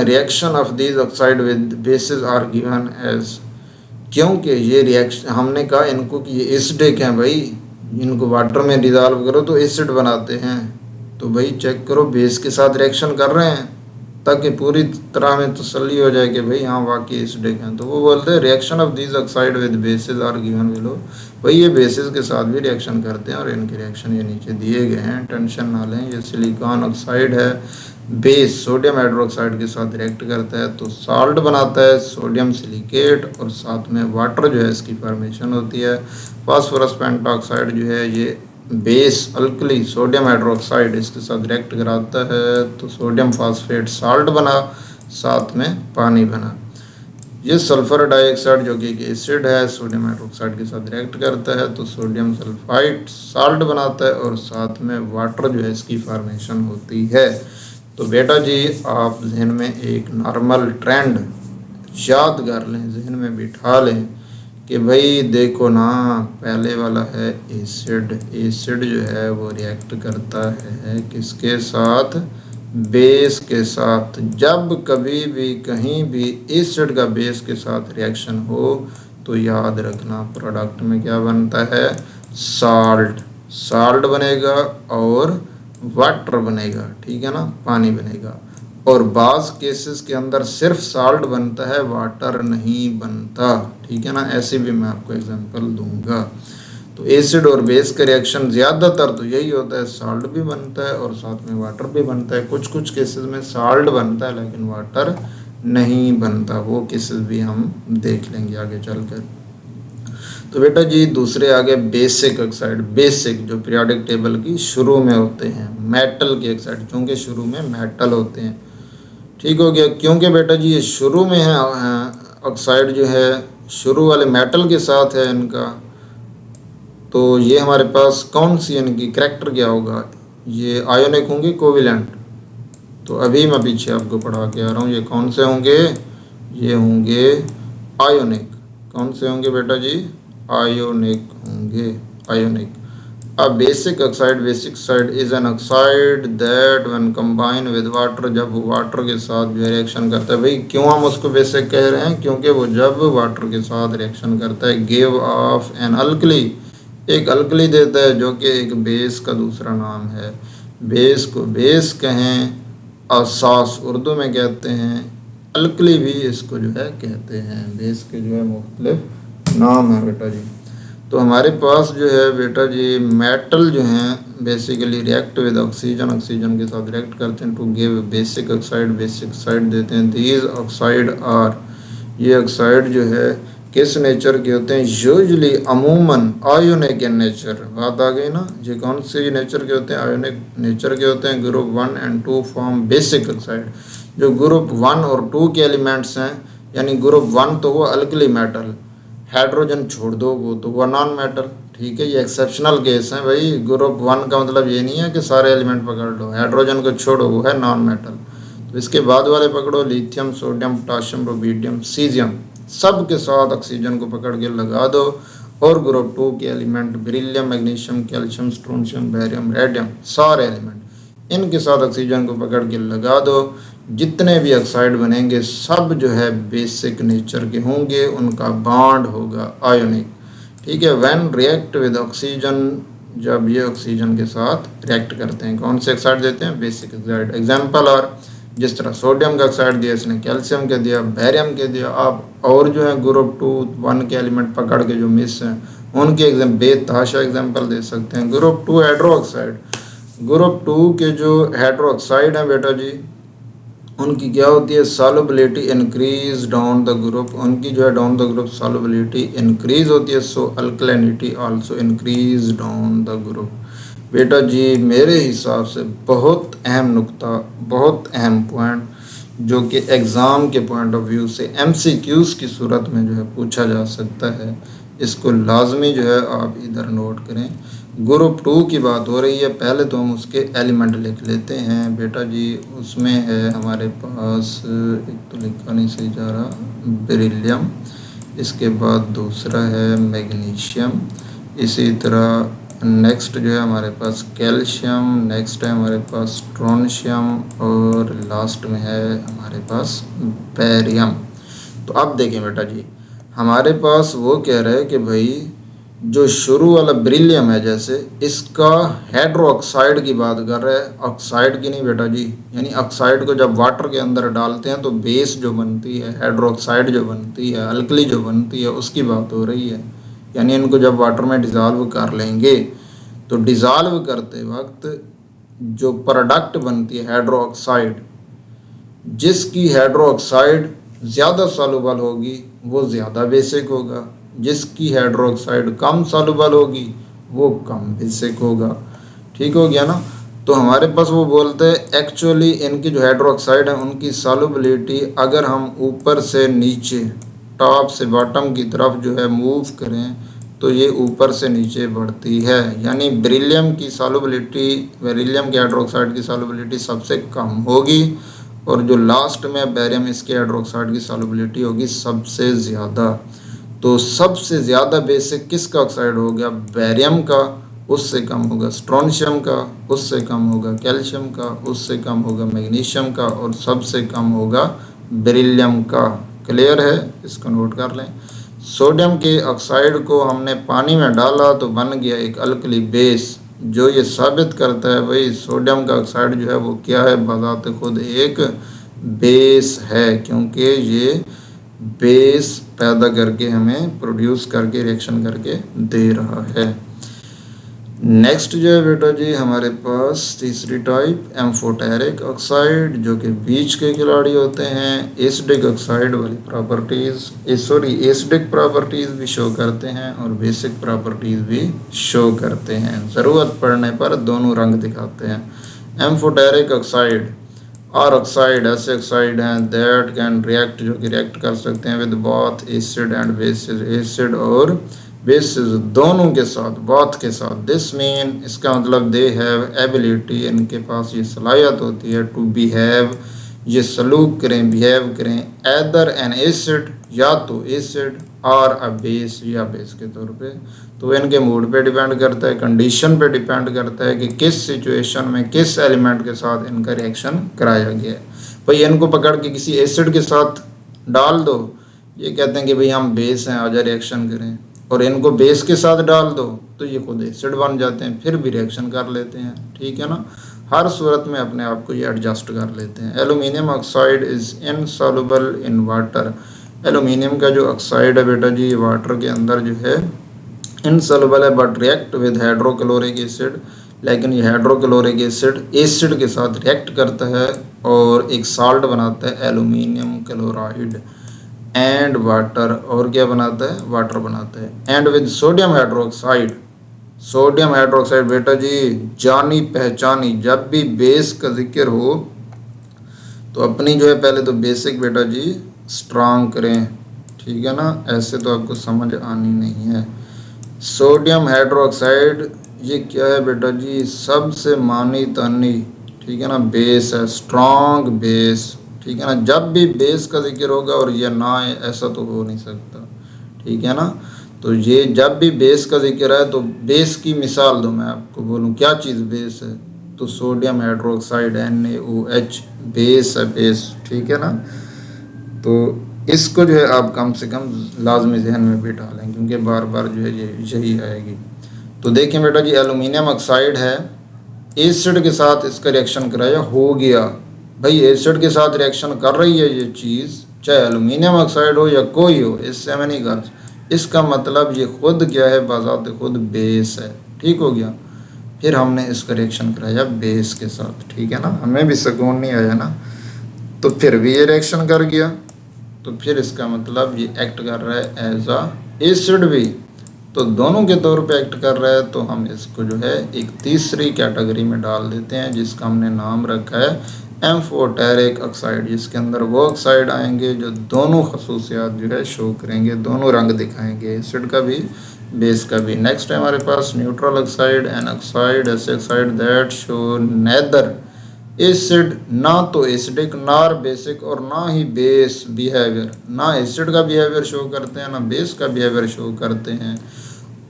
Speaker 1: reaction of these oxide with bases are given as, क्योंकि ये रिएक्शन हमने कहा इनको कि ये एसिडिक हैं भाई, इनको वाटर में डिज़ोल्व करो तो एसिड बनाते हैं, तो भाई चेक करो बेस के साथ रिएक्शन कर रहे हैं ताकि पूरी तरह में तसल्ली हो जाए कि भाई हाँ वाकई एसिडिक हैं। तो वो बोलते हैं reaction of these oxide with bases are given below. भाई ये बेसिस के साथ भी रिएक्शन करते हैं और इनके रिएक्शन ये नीचे दिए गए हैं, टेंशन ना लें। ये सिलिकॉन ऑक्साइड है, बेस सोडियम हाइड्रोक्साइड के साथ रिएक्ट करता है तो साल्ट बनाता है सोडियम सिलिकेट, और साथ में वाटर जो है इसकी फॉर्मेशन होती है। फास्फोरस पेंटॉक्साइड जो है ये बेस अल्कली सोडियम हाइड्रोक्साइड इसके साथ रिएक्ट कराता है तो सोडियम फास्फेट साल्ट बना, साथ में पानी बना। ये सल्फर डाइऑक्साइड जो कि एक एसिड है सोडियम हाइड्रोक्साइड के साथ रिएक्ट करता है तो सोडियम सल्फाइड साल्ट बनाता है और साथ में वाटर जो है इसकी फॉर्मेशन होती है। तो बेटा जी आप जहन में एक नॉर्मल ट्रेंड याद कर लें, जहन में बिठा लें कि भाई देखो ना, पहले वाला है एसिड, एसिड जो है वो रिएक्ट करता है किसके साथ, बेस के साथ। जब कभी भी कहीं भी एसिड का बेस के साथ रिएक्शन हो तो याद रखना प्रोडक्ट में क्या बनता है, साल्ट, साल्ट बनेगा और वाटर बनेगा, ठीक है ना, पानी बनेगा। और बाज़ केसेस के अंदर सिर्फ साल्ट बनता है, वाटर नहीं बनता, ठीक है ना। ऐसे भी मैं आपको एग्जांपल दूंगा। तो एसिड और बेस का रिएक्शन ज़्यादातर तो यही होता है, साल्ट भी बनता है और साथ में वाटर भी बनता है। कुछ कुछ केसेस में साल्ट बनता है लेकिन वाटर नहीं बनता, वो केसेस भी हम देख लेंगे आगे चलकर। तो बेटा जी दूसरे आगे बेसिक ऑक्साइड, बेसिक जो पीरियोडिक टेबल की शुरू में होते हैं, मेटल के ऑक्साइड, क्योंकि शुरू में मेटल होते हैं, ठीक हो गया। क्योंकि बेटा जी ये शुरू में है ऑक्साइड जो है शुरू वाले मेटल के साथ है इनका, तो ये हमारे पास कौन सी इनकी करैक्टर क्या होगा, ये आयोनिक होंगे कोविलेंट। तो अभी मैं पीछे आपको पढ़ा के आ रहा हूँ, ये कौन से होंगे, ये होंगे आयोनिक। कौन से होंगे बेटा जी, आयोनिक होंगे, ionic. A basic oxide, basic oxide is an oxide that when combined with water, जब वाटर के साथ जो रिएक्शन करता है, भाई क्यों हम उसको बेसिक कह रहे हैं, क्योंकि वो जब वाटर के साथ रिएक्शन करता है गिव ऑफ एन अल्कली, एक अल्कली देता है जो कि एक बेस का दूसरा नाम है। बेस को बेस कहें, असास उर्दू में कहते हैं, अल्कली भी इसको जो है कहते हैं। बेस के जो है मुख्तलिफ नाम है बेटा जी। तो हमारे पास जो है बेटा जी मेटल जो हैं basically react with oxygen, oxygen के साथ रिएक्ट करते हैं to give basic oxide, basic oxide देते हैं। दीज ऑक्साइड आर, ये ऑक्साइड जो है किस नेचर के होते हैं, यूजुअली अमूमन आयोनिक इन नेचर। बात आ गई ना, ये कौन से नेचर के होते हैं, आयोनिक नेचर के होते हैं। Group 1 and 2 form basic oxide. जो ग्रुप 1 और 2 के एलिमेंट्स हैं, यानी ग्रुप 1 तो वो अल्कली मेटल, हाइड्रोजन छोड़ दो वो तो वो नॉन मेटल, ठीक है। ये एक्सेप्शनल केस है भाई, ग्रुप 1 का मतलब ये नहीं है कि सारे एलिमेंट पकड़ लो, हाइड्रोजन को छोड़ो वो है नॉन मेटल। तो इसके बाद वाले पकड़ो, lithium, sodium, potassium, rubidium, caesium, सब के साथ ऑक्सीजन को पकड़ के लगा दो। और ग्रुप 2 के element beryllium, magnesium, calcium, strontium, barium, radium, सारे एलिमेंट इनके साथ ऑक्सीजन को पकड़ के लगा दो। जितने भी ऑक्साइड बनेंगे सब जो है बेसिक नेचर के होंगे, उनका बॉन्ड होगा आयोनिक, ठीक है। व्हेन रिएक्ट विद ऑक्सीजन, जब ये ऑक्सीजन के साथ रिएक्ट करते हैं, कौन से ऑक्साइड देते हैं, बेसिक ऑक्साइड। एग्जांपल, और जिस तरह सोडियम का ऑक्साइड दिया, इसने कैल्शियम के दिया, बैरियम के दिया। आप और जो है ग्रुप 2 1 के एलिमेंट पकड़ के जो मिस हैं उनके बेतहाशा एग्जाम्पल दे सकते हैं। ग्रुप 2 हाइड्रो ऑक्साइड, ग्रुप 2 के जो हाइड्रो ऑक्साइड हैं बेटा जी उनकी क्या होती है, solubility increase down the group, उनकी जो है down the group solubility increase होती है, so alkalinity also increase down the group. बेटा जी मेरे हिसाब से बहुत अहम नुक्ता, बहुत अहम पॉइंट जो कि एग्ज़ाम के पॉइंट ऑफ व्यू से MCQs की सूरत में जो है पूछा जा सकता है, इसको लाजमी जो है आप इधर नोट करें। ग्रुप 2 की बात हो रही है, पहले तो हम उसके एलिमेंट लिख लेते हैं बेटा जी। उसमें है हमारे पास, एक तो लिखा नहीं सही जा रहा, बेरिलियम, इसके बाद दूसरा है मैग्नीशियम, इसी तरह नेक्स्ट जो है हमारे पास कैल्शियम, नेक्स्ट है हमारे पास स्ट्रोंशियम और लास्ट में है हमारे पास बैरियम। तो अब देखें बेटा जी, हमारे पास वो कह रहे हैं कि भाई जो शुरू वाला बेरिलियम है, जैसे इसका हाइड्रोक्साइड की बात कर रहे हैं, ऑक्साइड की नहीं बेटा जी। यानी ऑक्साइड को जब वाटर के अंदर डालते हैं तो बेस जो बनती है, हाइड्रोक्साइड जो बनती है, अल्कली जो बनती है, उसकी बात हो रही है। यानी इनको जब वाटर में डिज़ोल्व कर लेंगे तो डिज़ोल्व करते वक्त जो प्रोडक्ट बनती है हाइड्रोक्साइड, जिसकी हाइड्रोक्साइड ज़्यादा सॉल्युबल होगी वो ज़्यादा बेसिक होगा, जिसकी हाइड्रोक्साइड कम सॉल्युबल होगी वो कम बेसिक होगा। ठीक हो गया ना। तो हमारे पास वो बोलते हैं एक्चुअली इनकी जो हाइड्रोक्साइड है उनकी सॉल्युबिलिटी अगर हम ऊपर से नीचे, टॉप से बॉटम की तरफ जो है मूव करें तो ये ऊपर से नीचे बढ़ती है। यानी बेरिलियम की सॉल्युबिलिटी, बेरिलियम के हाइड्रोक्साइड की सॉल्युबिलिटी सबसे कम होगी और जो लास्ट में बैरियम इसके हाइड्रोक्साइड की सॉल्युबिलिटी होगी सबसे ज़्यादा। तो सबसे ज़्यादा बेसिक किसका ऑक्साइड हो गया? बैरियम का। उससे कम होगा स्ट्रोंशियम का, उससे कम होगा कैल्शियम का, उससे कम होगा मैग्नीशियम का और सबसे कम होगा बेरिलियम का। क्लियर है? इसको नोट कर लें। सोडियम के ऑक्साइड को हमने पानी में डाला तो बन गया एक अल्कली बेस, जो ये साबित करता है भाई सोडियम का ऑक्साइड जो है वो क्या है, बजाते खुद एक बेस है, क्योंकि ये बेस पैदा करके हमें प्रोड्यूस करके रिएक्शन करके दे रहा है। नेक्स्ट जो है बेटा जी हमारे पास तीसरी टाइप एम्फोटेरिक ऑक्साइड, जो कि बीच के खिलाड़ी होते हैं। एसिडिक ऑक्साइड वाली एसिडिक प्रॉपर्टीज़ भी शो करते हैं और बेसिक प्रॉपर्टीज़ भी शो करते हैं। ज़रूरत पड़ने पर दोनों रंग दिखाते हैं। एम्फोटेरिक ऑक्साइड और ऑक्साइड ऐसे ऑक्साइड हैं दैट कैन रिएक्ट, जो कि रिएक्ट कर सकते हैं with both acid and bases, acid और बेसिस दोनों के साथ, बोथ के साथ। दिस मीन, इसका मतलब दे हैव एबिलिटी, इनके पास ये सलाहियत होती है टू बिहेव, ये सलूक करें, बिहेव करें एदर एन एसिड, या तो एसिड और अ बेस, या बेस के तौर पे। तो इनके मूड पे डिपेंड करता है, कंडीशन पे डिपेंड करता है कि किस सिचुएशन में किस एलिमेंट के साथ इनका रिएक्शन कराया गया है। भाई इनको पकड़ के किसी एसिड के साथ डाल दो, ये कहते हैं कि भाई हम बेस हैं, आजा रिएक्शन करें, और इनको बेस के साथ डाल दो तो ये खुद एसिड बन जाते हैं, फिर भी रिएक्शन कर लेते हैं। ठीक है ना। हर सूरत में अपने आप को ये एडजस्ट कर लेते हैं। Aluminium oxide is insoluble in water. Aluminium का जो ऑक्साइड है बेटा जी वाटर के अंदर जो है इनसॉल्युबल है, but react with hydrochloric acid. लेकिन ये हाइड्रोक्लोरिक एसिड एसिड के साथ रिएक्ट करता है और एक साल्ट बनाता है एल्यूमिनियम क्लोराइड एंड वाटर, और क्या बनाता है? वाटर बनाता है। And with sodium hydroxide, sodium hydroxide बेटा जी जानी पहचानी, जब भी बेस का जिक्र हो तो अपनी जो है पहले तो बेसिक बेटा जी स्ट्रांग करें। ठीक है ना, ऐसे तो आपको समझ आनी नहीं है। सोडियम हाइड्रोक्साइड ये क्या है बेटा जी? सबसे मानी तानी, ठीक है ना, बेस है, स्ट्रांग बेस। ठीक है ना, जब भी बेस का जिक्र होगा और ये ना है ऐसा तो हो नहीं सकता। ठीक है ना। तो ये जब भी बेस का जिक्र है तो बेस की मिसाल दो, मैं आपको बोलूँ क्या चीज़ बेस है, तो सोडियम हाइड्रोक्साइड NaOH बेस है, बेस। ठीक है ना। तो इसको जो है आप कम से कम लाजमी जहन में बिठा लें, क्योंकि बार बार जो है ये यही आएगी। तो देखें बेटा जी एल्यूमिनियम ऑक्साइड है, एसिड के साथ इसका रिएक्शन कराया, हो गया। भाई एसिड के साथ रिएक्शन कर रही है ये चीज़, चाहे एल्यूमिनियम ऑक्साइड हो या कोई हो, इससे हमें नहीं गर्ज। इसका मतलब ये खुद क्या है? बाज़ात खुद बेस है। ठीक हो गया। फिर हमने इसका रिएक्शन कराया बेस के साथ। ठीक है ना, हमें भी सुकून नहीं आया ना, तो फिर भी ये रिएक्शन कर गया, तो फिर इसका मतलब ये एक्ट कर रहा है एज आ एसिड भी, तो दोनों के तौर पे एक्ट कर रहा है। तो हम इसको जो है एक तीसरी कैटेगरी में डाल देते हैं, जिसका हमने नाम रखा है एम्फोटेरिक ऑक्साइड, जिसके अंदर वो ऑक्साइड आएंगे जो दोनों खसूसियात जो है शो करेंगे, दोनों रंग दिखाएंगे, एसिड का भी बेस का भी। नेक्स्ट है हमारे पास न्यूट्रल ऑक्साइड एन ऑक्साइड, ऐसे oxide that show neither acid, ना तो एसिडिक ना बेसिक और ना ही बेस बिहेवियर, ना एसिड का बिहेवियर शो करते हैं ना बेस का बिहेवियर शो करते हैं,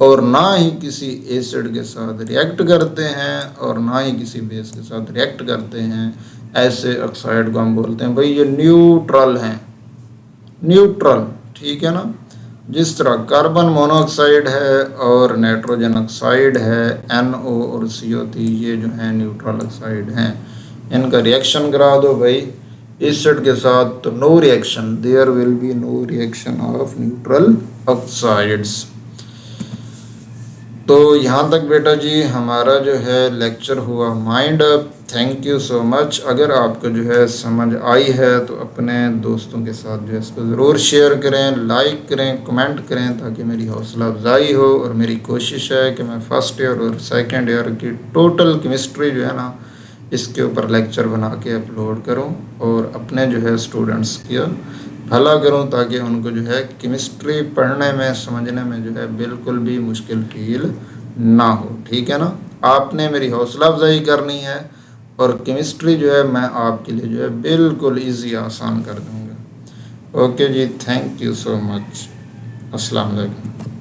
Speaker 1: और ना ही किसी एसिड के साथ रिएक्ट करते हैं और ना ही किसी बेस के साथ रिएक्ट करते हैं। ऐसे ऑक्साइड को हम बोलते हैं भाई ये न्यूट्रल हैं, न्यूट्रल। ठीक है ना। जिस तरह कार्बन मोनोऑक्साइड है और नाइट्रोजन ऑक्साइड है, NO और CO3, ये जो है न्यूट्रल ऑक्साइड हैं। इनका रिएक्शन करा दो भाई एसिड के साथ, तो no reaction, there will be no reaction of neutral oxides. तो यहाँ तक बेटा जी हमारा जो है लेक्चर हुआ mind up. Thank you so much. अगर आपको जो है समझ आई है तो अपने दोस्तों के साथ जो है इसको ज़रूर शेयर करें, लाइक करें, कमेंट करें, ताकि मेरी हौसला अफजाई हो। और मेरी कोशिश है कि मैं फ़र्स्ट ईयर और सेकेंड ईयर की टोटल केमिस्ट्री जो है ना, इसके ऊपर लेक्चर बना के अपलोड करूं और अपने जो है स्टूडेंट्स की भला करूं, ताकि उनको जो है केमिस्ट्री पढ़ने में, समझने में जो है बिल्कुल भी मुश्किल फील ना हो। ठीक है ना, आपने मेरी हौसला अफजाई करनी है और केमिस्ट्री जो है मैं आपके लिए जो है बिल्कुल ईजी आसान कर दूंगा। ओके जी, थैंक यू सो मच। अस्सलाम वालेकुम।